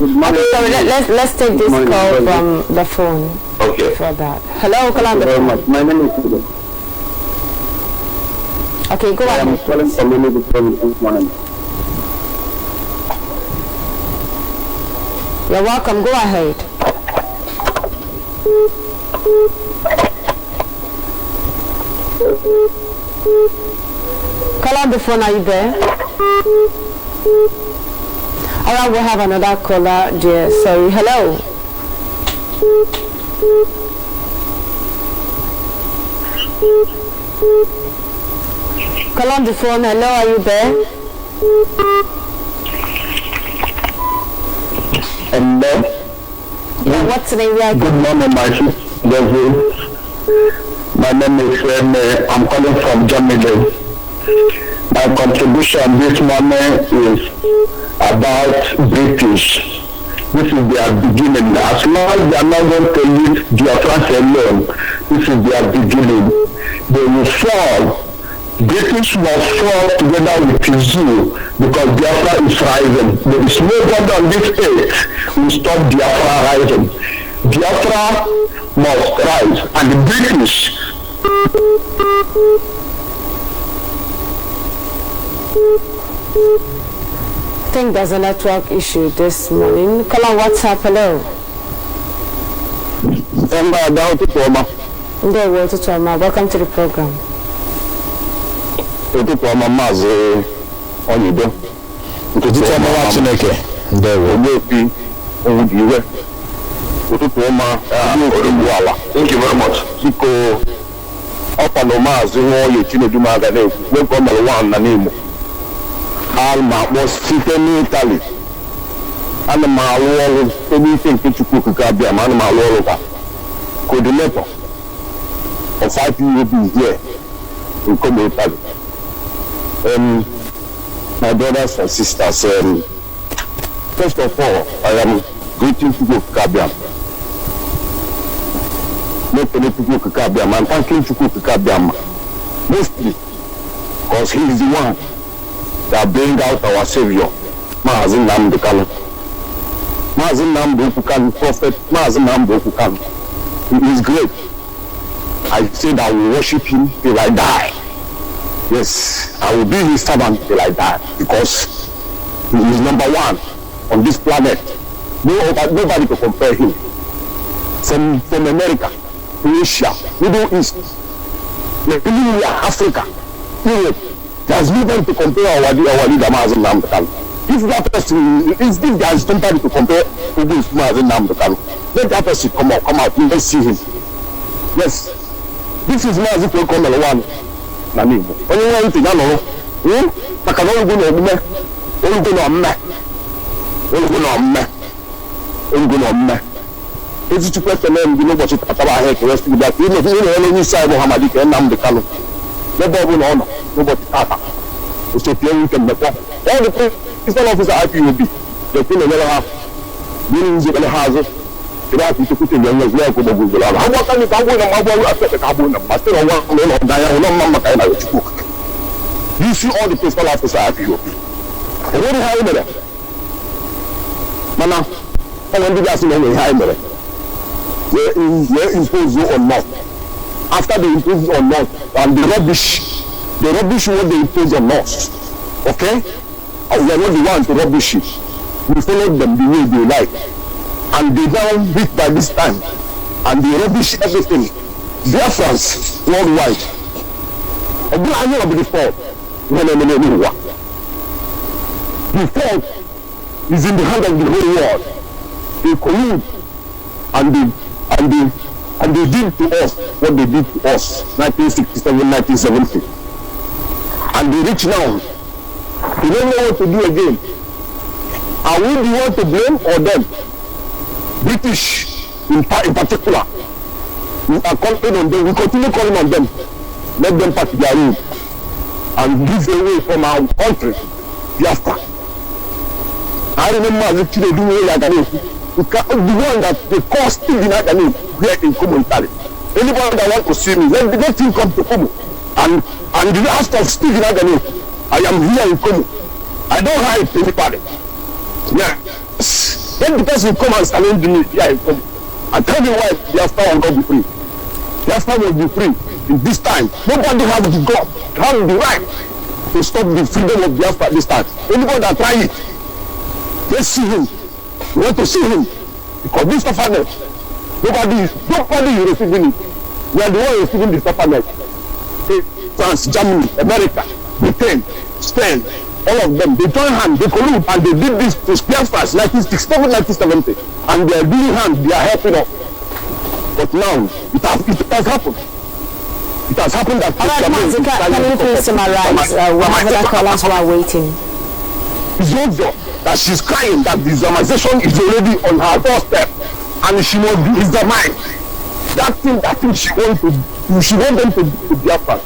Okay, so let's take this call from the phone. Okay. For that. Hello, caller on the phone. My name is Udo. Okay, go I am ahead. calling from Unity this morning. You're welcome. Go ahead. Call on the phone. Are you there? All right, we'll have another caller, dear. Sorry. Hello. Call on the phone. Hello, are you there? Hello. Yeah, what's the name? Good morning, my sister. My name is I'm calling from Germany. My contribution this morning is about British. This is their beginning. As long as they are not going to leave Biafra alone, this is their beginning. They will fall. British must fall together with Zoo because Biafra is rising. There is nobody on this earth who will stop Biafra rising. Biafra must rise, and the British I think there's a network issue this morning. Call on WhatsApp. Hello. Welcome to the program. Thank you very much. was seated in Italy. And my wall, anything that you could grab them, and my wall over. Coordinator of IPOB here in Congo, Italy. My brothers and sisters, first of all, I am greeting Chukwuka Kabiam. Not only Chukwuka Kabiam, I'm thanking Chukwuka Kabiam mostly because he is the one that bring out our Savior, Maazin Nnamdi Kanu. Maazin Nnamdi Kanu, Prophet Maazin Nnamdi Kanu. He is great. I said I will worship him till I die. Yes, I will be his servant till I die because he is number one on this planet. Nobody can compare him. From America to Asia, Middle East, India, Africa, Europe. There's nobody to compare our leader Maazin Nnamdi Kanu. If that person, if there is nobody to compare to this Maazin Nnamdi Kanu, let that person come out, you will see him. Yes, this is Maazin Nnamdi Kanu. Nani, only one thing I know. Maka no go no me, only go no me, only go no me. Ezi tu kwete me ndi no bochi tataba he ko rest that you know any side Muhammad ke Nnamdi Kanu. No bobu no no, nobody tata. It's a plain can me. All the principal officer IPOB, the thing they have. Meaning you can have that you put in your nose like go go. How can you go na mabu after the carbon master one no die no mama kai na you cook. You see all the principal officer IPOB. What do you there? Mana, I want to ask you how there. Where impose or not? After they impose or not, and the rubbish what they impose on us, okay? We are not the ones to rubbish it. We follow them the way they like, and they now beat by this time, and they rubbish everything. Biafrans worldwide. I know the fault. No. The fault is in the hand of the whole world. They collude and they did to us what they did to us 1967, 1970. And they reach now. They don't know what to do again. Are we the one to blame or them? British in particular. We are calling on them. We continue calling on them. let them pack their road and give away from our country, Biafra. I remember as a kid doing it like the one that they call Stephen Agane here in Kumu, Italy. Anyone that wants to see me, let him come to Kumu. And the last of Stephen Agane, I am here in Kumu. I don't hide anybody. Yeah. Let the person come and challenge me here in Kumu. I tell you why Biafra will not be free. Biafra will be free in this time. Nobody has the God, has the right to stop the freedom of Biafra this time. Anybody that try it, let's see him. We want to see him. Because this sufferness, nobody is receiving it. We are the one receiving the sufferness. France, Germany, America, Britain, Spain, all of them, they join hands, they collude, and they did this to Biafra 1967, 1970. And they are doing hands, they are helping us. But now, it has happened. It has happened that... All right, Mazi, can you please summarize? We have other callers who are waiting. It's obvious that she's crying that the Islamization is already on her doorstep and she must be Islamized. That thing she wants them to Biafra.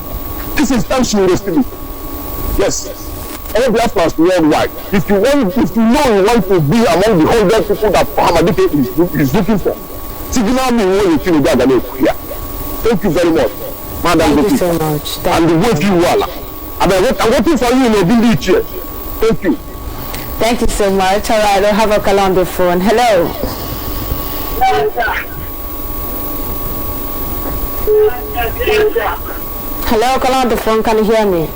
This is time she will receive it. Yes. All Biafras worldwide. If you know you want to be among the 100 people that Hamadike is looking for, signal me when you feel that here. Thank you very much. Madam Thank you so much. And the way you are. I'm waiting for you in a village here. Thank you. Thank you so much. All right, I'll have a call on the phone. Hello. Hello, call on the phone. Can you hear me?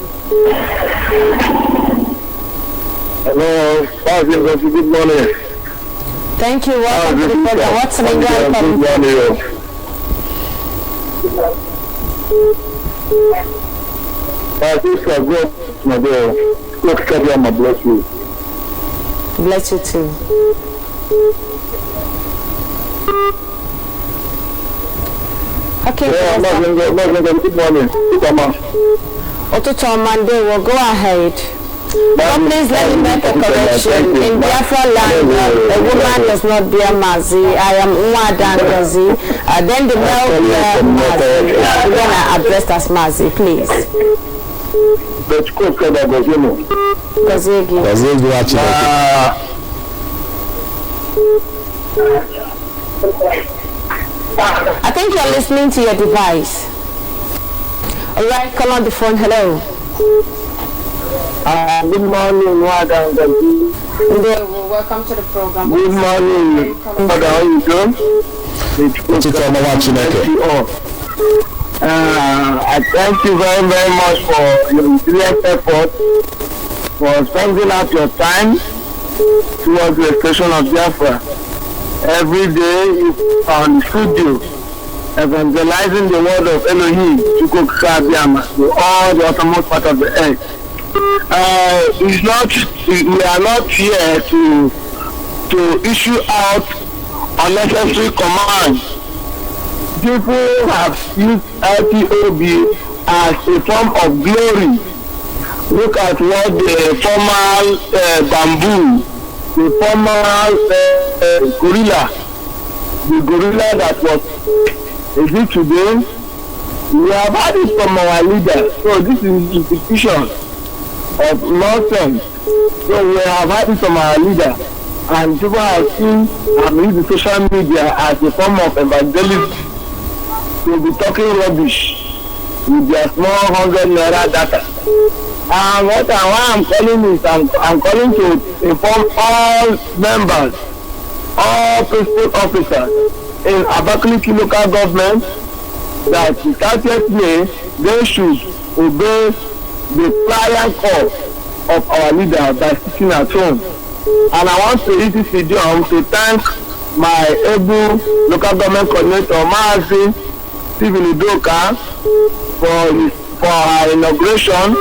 Hello, good morning. Thank you. Welcome to the program. What's the name you are calling from? Bless you. Bless you too. Okay. Good morning. Otuto Monday, we'll go ahead. But please let me make a correction. In Biafra land, a woman does not bear Mazi. I am Umadangozi. Then the male bear Mazi. We're going to address as Mazi, please. Gozegi. I think you're listening to your device. Alright, call on the phone. Hello. Good morning, Madam. Welcome to the program. Good morning, Madam. How are you doing? I thank you very, very much for your brilliant effort, for spending out your time towards the expression of Biafra. Every day you are on the studio evangelizing the word of Elohim to all the uttermost part of the earth. We are not here to issue out unnecessary commands. People have used IPOB as a form of glory. Look at what the former bamboo, the former gorilla, the gorilla that was exist today. We have had it from our leaders. So this is institution of nonsense. So we have had it from our leader, and people have seen and used the social media as a form of evangelism to be talking rubbish with their small 100 naira data. And why I'm calling is I'm calling to inform all members, all principal officers in Abakaliki local government that the 30th May they should obey the prior call of our leader by sitting at home. And I want to use this video to thank my able local government coordinator Maazi Stephen Udoka for her inauguration,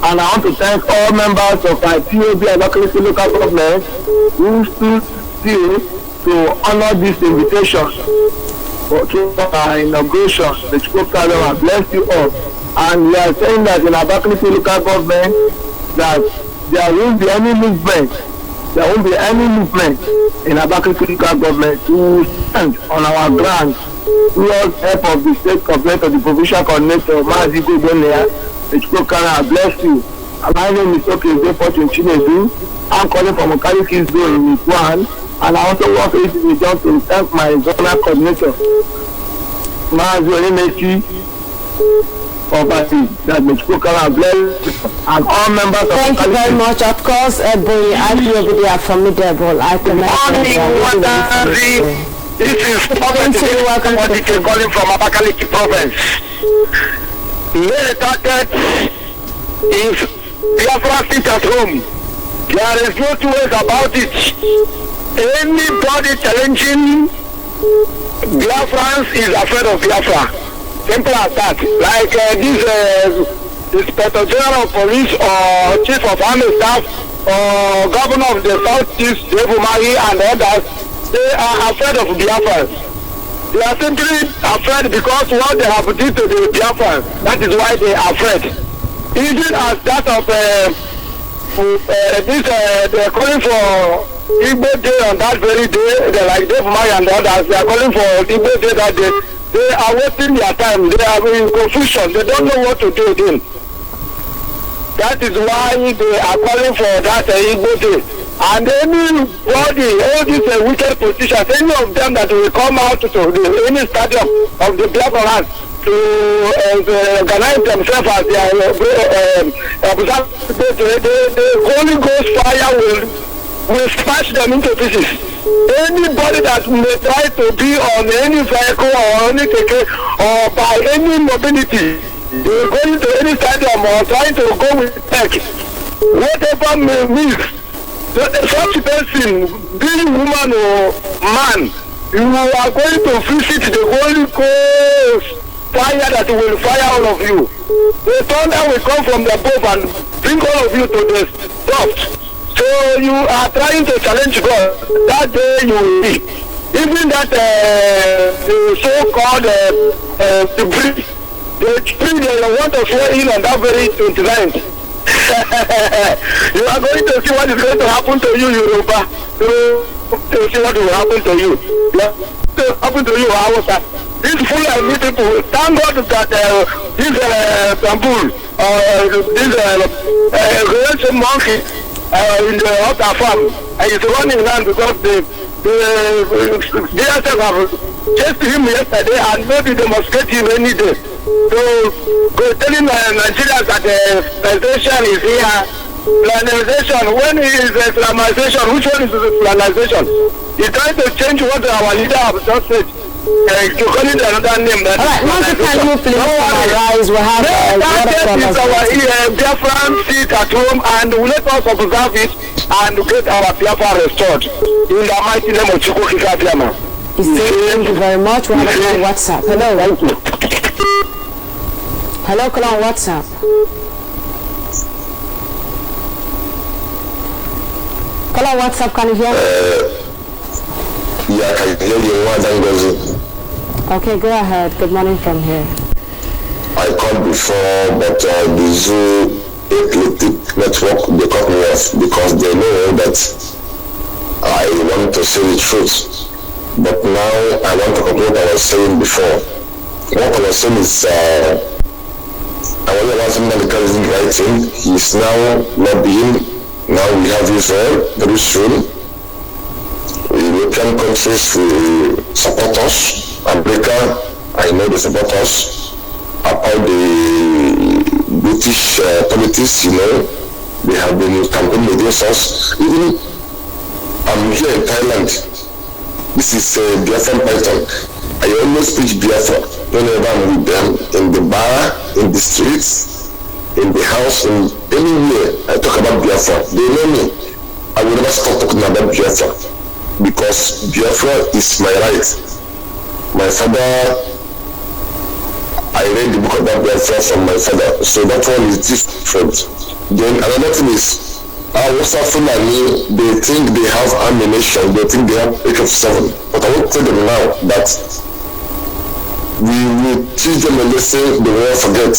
and I want to thank all members of our POB and local government who stood still to honor this invitation to our inauguration. The Chief President bless you all. And we are saying that in Abakaliki local government that there won't be any movement. There won't be any movement in Abakaliki local government to stand on our ground towards help of the state government or the provincial coordinator, Mazi Gogonea, Echukokara, bless you. My name is Okeze Fortune Chinedu. I'm calling from Okariki Zone in Iguan, and I also want to just to thank my zonal coordinator, Mazi Olemechi, that Echukokara, bless you, and all members of Thank you very much. Of course, Boy, I feel over there formidable. I commend you. This is Prophet calling from Abakaliki province. Here target is Biafra sit at home. There is no two ways about it. Anybody challenging Biafrans is afraid of Biafra. Simple as that. Like this Inspector General of Police or Chief of Army Staff or Governor of the Southeast, Devumari and others, they are afraid of Biafrans. They are simply afraid because what they have done to the Biafrans, that is why they are afraid. Even as that of they are calling for Igbo Day on that very day, they like Devumari and others, they are calling for Igbo Day that day. They are wasting their time. They are in confusion. They don't know what to do again. That is why they are calling for that Igbo Day. And anybody, all these wicked politicians, any of them that will come out to any stadium of the Biafra land to organize themselves as their the Holy Ghost fire will smash them into pieces. Anybody that may try to be on any vehicle or any ticket or by any mobility, they're going to any stadium or trying to go with tech, whatever may mean. Such person, being woman or man, you are going to visit the Holy Ghost fire that will fire all of you. The thunder will come from the above and bring all of you to the soft. So you are trying to challenge God. That day you will be. Even that the so-called debris, they want to throw in on that very 29th. You are going to see what is going to happen to you, Yoruba. To see what will happen to you. What will happen to you, Hausa. These Fulani people, thank God that this bamboo, this great monkey in the outer farm, and he's running around because the DSF have chased him yesterday and maybe they must get him any day. So, telling Nigerians that Islamization is here. Islamization, when is Islamization? Which one is Islamization? He's trying to change what our leader have just said. To call it another name. All right, Monty, can you please summarize? We have a lot of conversation. Our Biafran sit at home and let us observe it and get our Biafra restored. In the mighty name of Chukwu Kikabiyama. Thank you very much. We have a on WhatsApp. Hello. Thank you. Hello, call on WhatsApp. Call on WhatsApp, can you hear me? Yeah, I can hear you. Okay, go ahead. Good morning from here. I called before, but the Zoo Eclectic Network, they cut me off because they know that I want to say the truth. But now I want to complete what I was saying before. What I was saying is, I want to ask him that the guy isn't writing. He's now lobbying. Now we have Israel very soon. European countries will support us. America, I know they support us. About the British politics, they have been campaigning against us. Even I'm here in Thailand. This is Biafran Python. I always preach Biafra whenever I'm with them, in the bar, in the streets, in the house, in anywhere. I talk about Biafra. They know me. I will never stop talking about Biafra because Biafra is my right. My father, I read the book about Biafra from my father, so that one is different. Then another thing is, Hausa Fulani, they think they have ammunition, they think they have AK-47. But I will tell them now that we will teach them a lesson they will forget.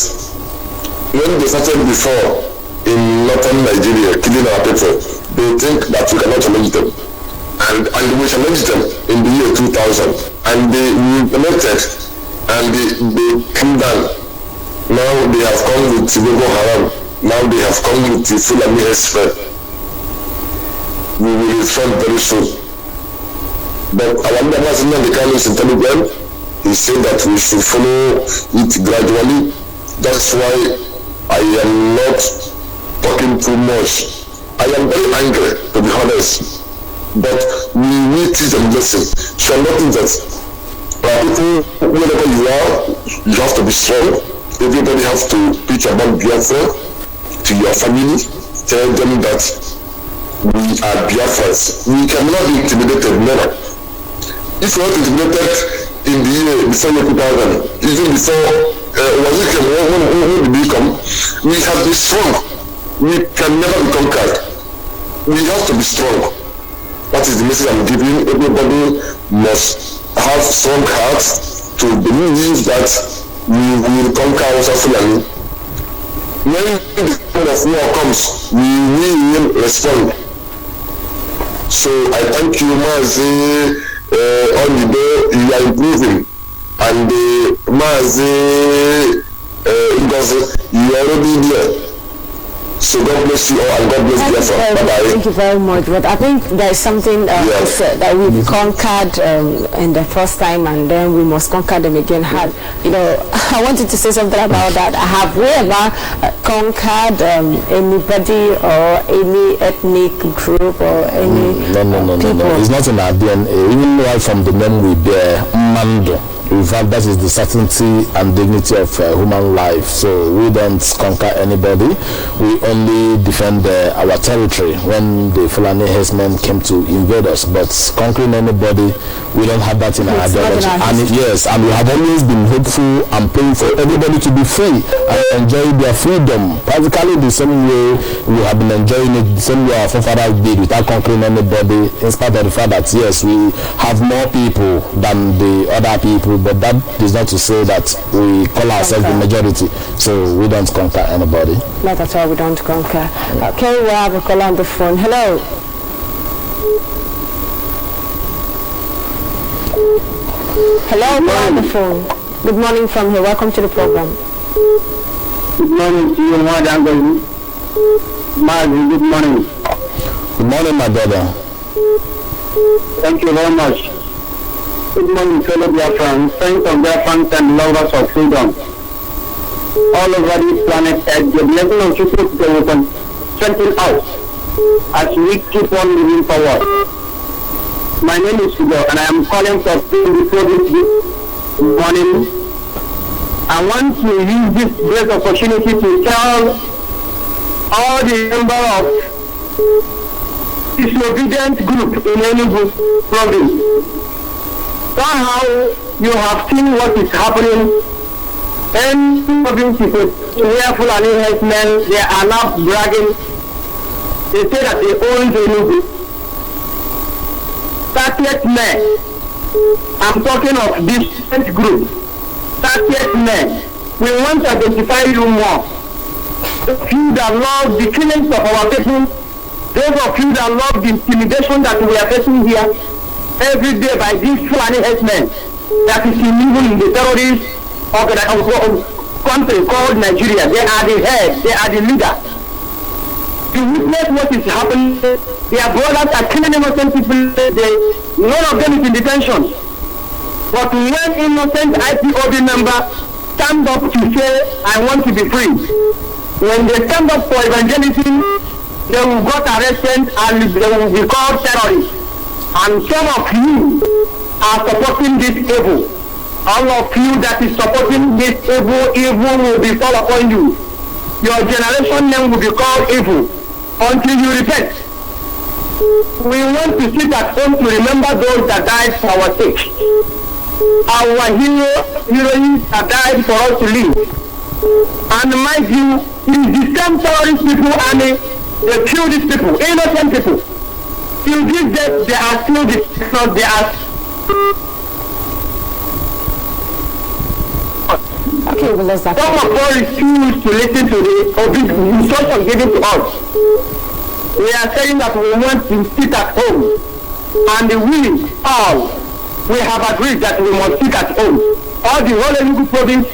When they started before in northern Nigeria, killing our people, they think that we cannot challenge them. And we challenged them in the year 2000. and they implemented, and they came down. Now they have come with Boko Haram. Now they have come with the Fulani expert. We will respond very soon. But our President the Kano is intelligent. He said that we should follow it gradually. That's why I am not talking too much. I am very angry, to be honest. But we need teach them lesson. So I'm not think that people, wherever you are, you have to be strong. Everybody has to preach about Biafra to your family. Tell them that we are Biafrans. We cannot be intimidated, never. If we are intimidated in the year before year 2000, even before when we become, we have to be strong. We can never be conquered. We have to be strong. That is the message I'm giving. Everybody must have strong hearts to believe that we will conquer our Fulani. When the kind of war comes, we will respond. So I thank you, Mazi. On the day you are improving, and Mazi, because you are already there. So God bless you all, and God bless Biafra. Bye-bye. Thank you very much. But I think there is something that we've conquered in the first time, and then we must conquer them again hard. You know, I wanted to say something about that. Have we ever conquered anybody or any ethnic group or any No. It's not in our DNA. Even right from the name we bear, Mando. In fact, that is the certainty and dignity of human life. So we don't conquer anybody. We only defend our territory when the Fulani herdsmen came to invade us. But conquering anybody, we don't have that in our ideology. And we have always been hopeful and praying for everybody to be free and enjoy their freedom. Practically the same way we have been enjoying it, the same way our forefathers did, without conquering anybody, in spite of the fact that yes, we have more people than the other people. But that is not to say that we call ourselves the majority, so we don't conquer anybody. Not at all, we don't conquer. Okay, we have a call on the phone. Hello. Hello, we're on the phone. Good morning from here. Welcome to the program. Good morning to you, Madam. Good morning. Good morning, my brother. Thank you very much. Good morning, fellow Biafrans, friends of Biafrans and lovers of freedom. All over this planet, the blessing of Jesus will strengthen us as we keep on moving forward. My name is Sugo, and I am calling for before this morning. I want to use this great opportunity to tell all the members of disobedient group in Enugu province. Somehow you have seen what is happening in provinces where Fulani herdsmen, they are now bragging. They say that they own the Enugu. 30th May, I'm talking of different groups. 30th May, we want to identify you more. Those of you that love the killings of our people, those of you that love the intimidation that we are facing here every day by these Fulani herdsmen that is illegal in the terrorist country called Nigeria. They are the head, they are the leader. To witness what is happening, their brothers are killing innocent people. None of them is in detention. But when innocent Ipob member stand up to say, I want to be free, when they stand up for evangelism, they will get arrested and they will be called terrorists. And some of you are supporting this evil. All of you that is supporting this evil will be fall upon you. Your generation name will be called evil until you repent. We want to sit at home to remember those that died for our sake. Our heroes that died for us to live. And mind you, it is the same terrorist people and they kill these people, innocent people. Till this day, they are still because they are. Okay, well, let's Some of us refuse to listen to the instruction given to us. We are saying that we want to sit at home and we all we have agreed that we must speak at home. All the whole Enugu province,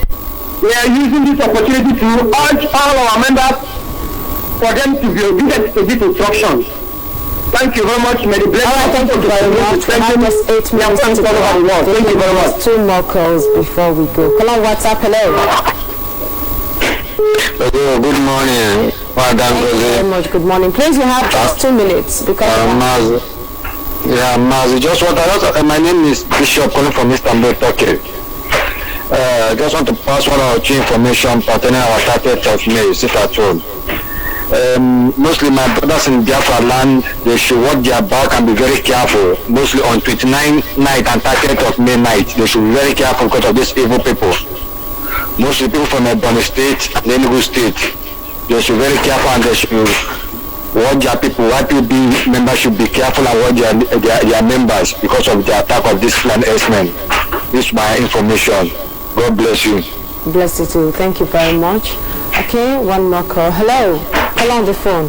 we are using this opportunity to urge all our members for them to be obedient to these instructions. Thank you very much. May the blessing thank you very much. We have just 8 minutes to go. Thank you very much. 2 more calls before we go. Call on WhatsApp. Hello. Hello, good morning. Thank you very much. Good morning. Please, you have just 2 minutes because. Maz, my name is Bishop calling from Istanbul, Turkey. I just want to pass one or two information pertaining our 30th of May, sit at home. Mostly my brothers in Biafra land, they should watch their back and be very careful. Mostly on 29th night and 30th of May night, they should be very careful because of these evil people. Mostly people from Ebonyi State and Enugu State, they should be very careful and they should watch their people. YPB members should be careful and watch their members because of the attack of this Fulani S-men. This is my information. God bless you. Bless you too. Thank you very much. Okay, one more call. Hello. Call on the phone.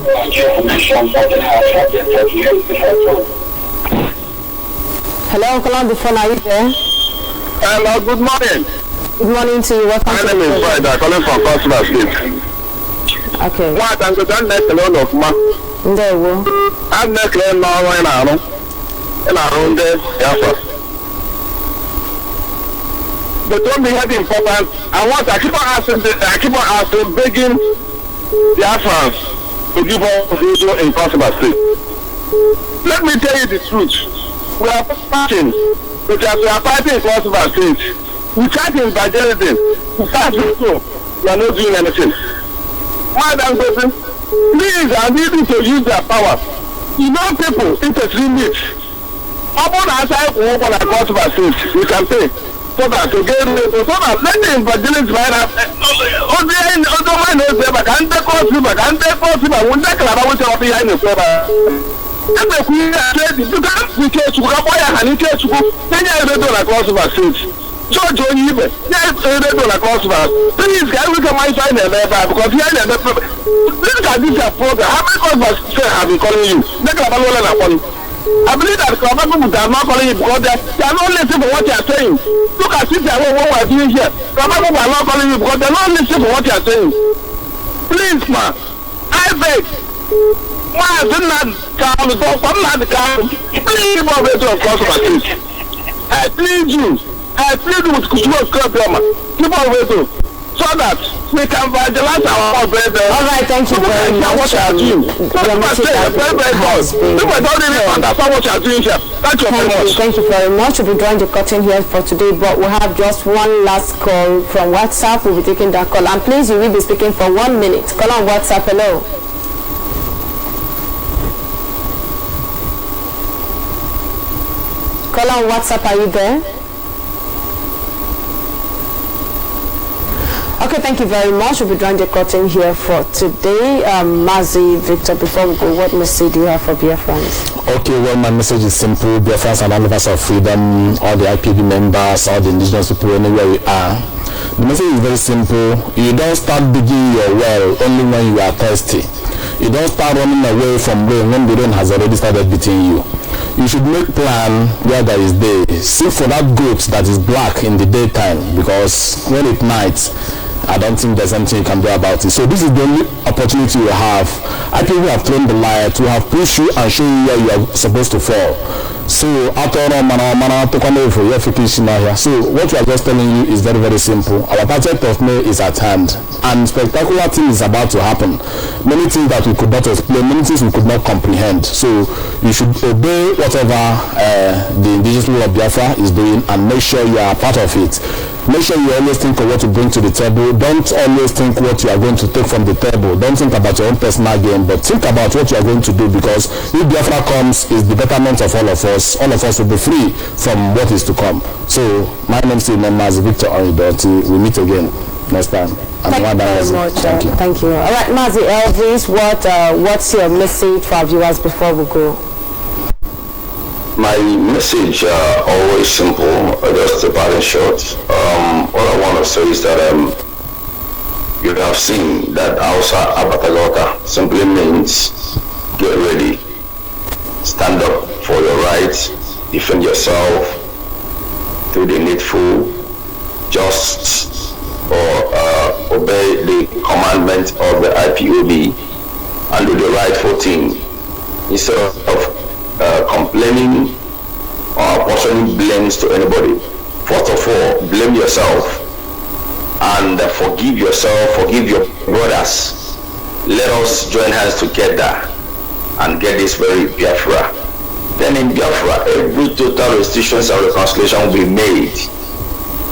Hello, call on the phone. Are you there? Hello, good morning. Good morning to you. Welcome My to name is Friday, calling from Consular State. Okay. What I'm going to next alone of ma. There we go. I'm next alone now in our own day. Yes, but don't be very important. I keep on asking, begging the Afghans to give us radio in Consular State. Let me tell you the truth. We are fighting, but as we are fighting in Consular State, we can't evangelism. We can't do so. We are not doing anything. Madam President, please, I need you to use their power. You know people, it's a 3 minutes. Upon our side, we open our Consular State, we can pay. So that to get rid of so that let the evangelists find out. Oh, they don't mind us there, but can't they cause you? But can't they cause you? But when they clear out what behind the floor, and the queen said, "You can't be careful. Boy, I need to go. Then you don't like cross over street. George, you even yes, they don't like cross over. Please, can we come and find them there because here they look at this program. How many cross have been calling you? They can have a lot of I believe that people are not calling you because they are not listening to what you are saying. Look at it, what we are doing here. People are not calling you because they are not listening to what you are saying. Please, man, I beg. Why didn't I come to talk? I'm not the car. Please, give me to a cross my case. I plead you. I plead with Kushima Scrap Yama. Keep on waiting. So that we can evangelize our brethren. All right, thank you very much. What you are doing. People don't even understand what you are doing here. Thank you very much. Thank you very much. We'll be drawing the curtain here for today, but we have just one last call from WhatsApp. We'll be taking that call. And please, you will be speaking for 1 minute. Call on WhatsApp. Hello. Call on WhatsApp. Are you there? Okay, thank you very much. We'll be drawing the curtain here for today. Mazi, Victor, before we go, what message do you have for Biafrans? Okay, well, my message is simple. Biafrans and lovers of freedom, all the IPB members, all the indigenous people, anywhere we are. The message is very simple. You don't start digging your well only when you are thirsty. You don't start running away from rain when the rain has already started beating you. You should make plan where there is day. Seek for that goat that is black in the daytime, because when it night, I don't think there's anything you can do about it. So this is the only opportunity you have. I think we have thrown the lie to have pushed you and shown you where you are supposed to fall. So so what we are just telling you is very, very simple. Our 30th of May is at hand, and spectacular things is about to happen. Many things that we could not explain, many things we could not comprehend. So you should obey whatever the indigenous people of Biafra is doing and make sure you are part of it. Make sure you always think of what to bring to the table. Don't always think what you are going to take from the table. Don't think about your own personal gain, but think about what you are going to do, because if Biafra comes, is the betterment of all of us. All of us will be free from what is to come. So my name is Remembrance, Victor Oridoti. We meet again next time. Thank you very much. Thank you. All right, Mazi Elvis, what's your message for our viewers before we go? My message always simple, just about in short. All I want to say is that you have seen that Hausa Abatalota simply means get ready, stand up for your rights, defend yourself, do the needful, just obey the commandment of the IPOB and do the rightful thing instead of complaining or apportioning blames to anybody. First of all, blame yourself and forgive yourself, forgive your brothers. Let us join hands together and get this very Biafra. Then in Biafra, every total restrictions and reconciliation will be made.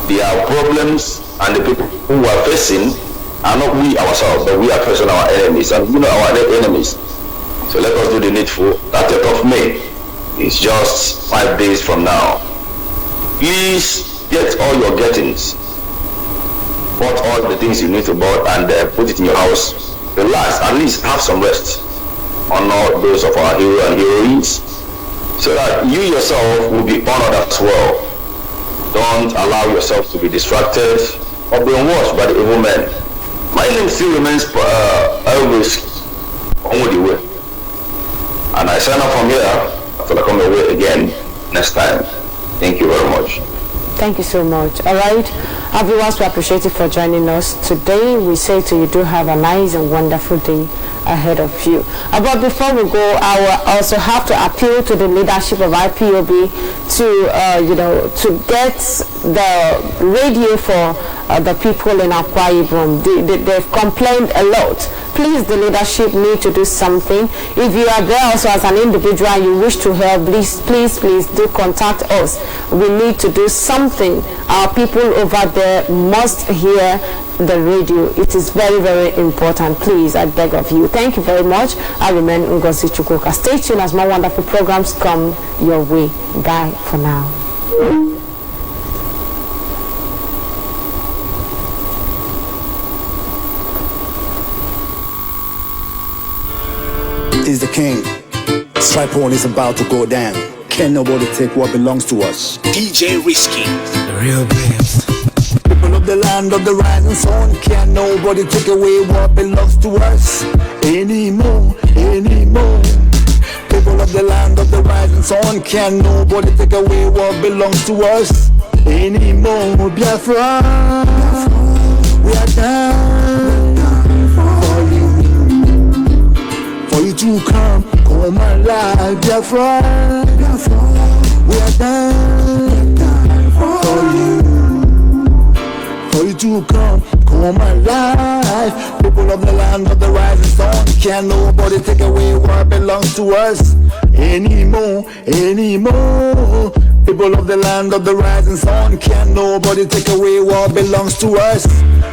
There are problems, and the people who are facing are not we ourselves, but we are facing our enemies, and we know our enemies. So let us do the needful. 30th of May is just 5 days from now. Please get all your gettings, bought all the things you need to buy, and put it in your house. Relax, at least have some rest. Honor those of our heroes and heroines, so that you yourself will be honored as well. Don't allow yourself to be distracted or being watched by the evil men. My name still remains always Onwodiwe, and I sign up from here until I come away again next time. Thank you very much. Thank you so much. All right, our viewers, we appreciate you for joining us today. We say to you, do have a nice and wonderful day ahead of you. But before we go, I will also have to appeal to the leadership of IPOB to get the radio for the people in Akwa Ibom. They've complained a lot. Please, the leadership need to do something. If you are there also as an individual and you wish to help, please do contact us. We need to do something. Our people over there must hear the radio. It is very, very important. Please, I beg of you. Thank you very much. I remain Ngozi Chukwuka. Stay tuned as more wonderful programs come your way. Bye for now. Is the king. Stripe on is about to go down. Can nobody take what belongs to us? DJ Risky, the real best. People of the land of the rising sun, can nobody take away what belongs to us anymore. People of the land of the rising sun, can nobody take away what belongs to us anymore. Biafra, we are down for you. For you to come alive, Biafra, we are down for you to come alive. People of the land of the rising sun, can nobody take away what belongs to us anymore. People of the land of the rising sun, can nobody take away what belongs to us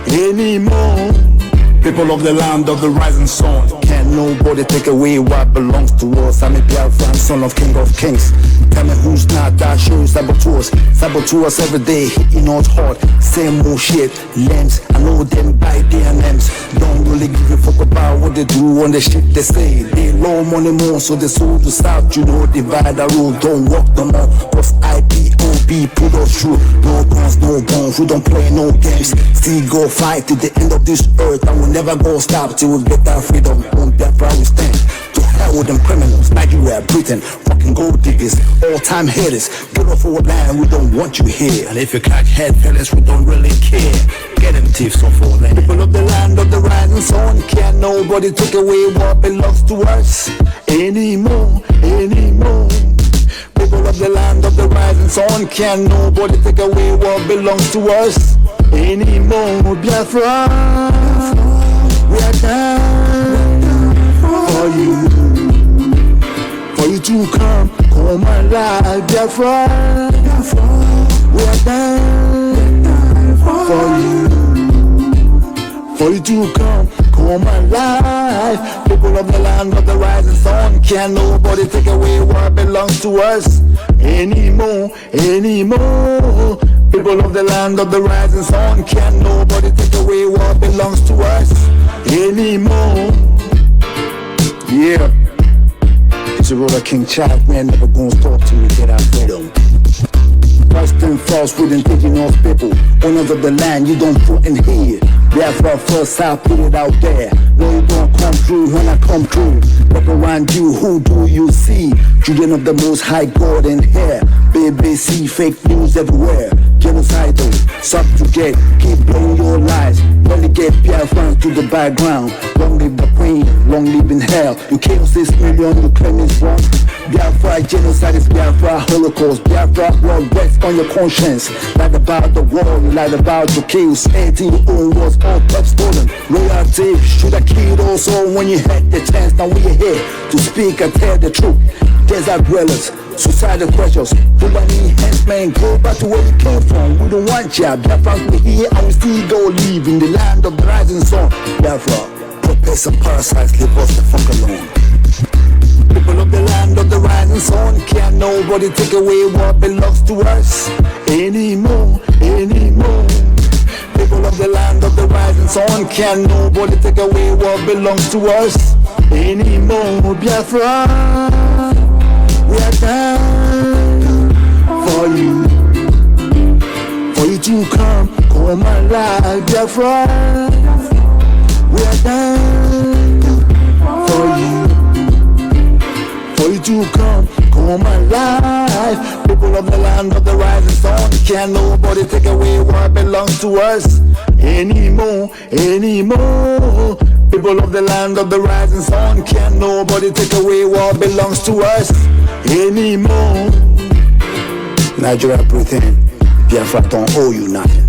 anymore. People of the land of the rising sun, can nobody take away what belongs to us. I'm a Biafran, son of King of Kings. Tell me who's not that show saboteurs every day, hitting us hard. Same old shit, lambs, I know them by their names. Don't really give a fuck about what they do on the shit they say. They low money more, so they sold to south, divide the road, don't walk no more. Cause IPOB put us through, no guns, no guns, we don't play no games. Still go fight to the end of this earth, and we'll never go stop till we get our freedom. On Biafra we stand. To hell with them criminals, Nigeria, Britain, fucking gold diggers, all-time haters. Get off our land, we don't want you here. And if you crack head fellas, we don't really care. Get them thieves off our land. People of the land of the rising sun, can nobody take away what belongs to us anymore. People of the land of the rising sun, can nobody take away what belongs to us anymore. Biafra, we are down for you to come alive. Biafra, we are down for you to come alive. People of the land of the rising sun, can nobody take away what belongs to us anymore. People of the land of the rising sun, can nobody take away what belongs to us anymore. Yeah, it's a brother King Child, man, never gonna stop till we get our freedom. First and false, we didn't take enough people. Owners of the land, you don't put in here. Biafra first, I put it out there. No, you don't come through when I come through. Look around you, who do you see? Children of the Most High God in here. BBC, fake news everywhere. Genocidal, subjugate, keep blowing your lies. Relegate Biafrans to the background. Long live the queen, long live in hell. You kill 6 million, you claim it's wrong. Biafra genocide is Biafra Holocaust. Biafra world rests on your conscience. Lied about the war, you lied about your kills. 18-year-old was all club stolen. Loyalty should have killed also when you had the chance. Now we are here to speak and tell the truth. Desert dwellers, suicidal pressures, Fulani henchmen, go back to where you came from. We don't want ya. Biafrans, we here and we still go live in the land of the rising sun. Biafra, prepare some parasites, leave us the fuck alone. People of the land of the rising sun, can't nobody take away what belongs to us anymore, anymore. People of the land of the rising sun, can't nobody take away what belongs to us anymore. Biafra, we are down for you to come alive. Biafra, we are down for you to come alive. People of the land of the rising sun, can't nobody take away what belongs to us anymore, anymore. People of the land of the rising sun, can't nobody take away what belongs to us anymore. Nigeria, breathe in. Biafra don't owe you nothing.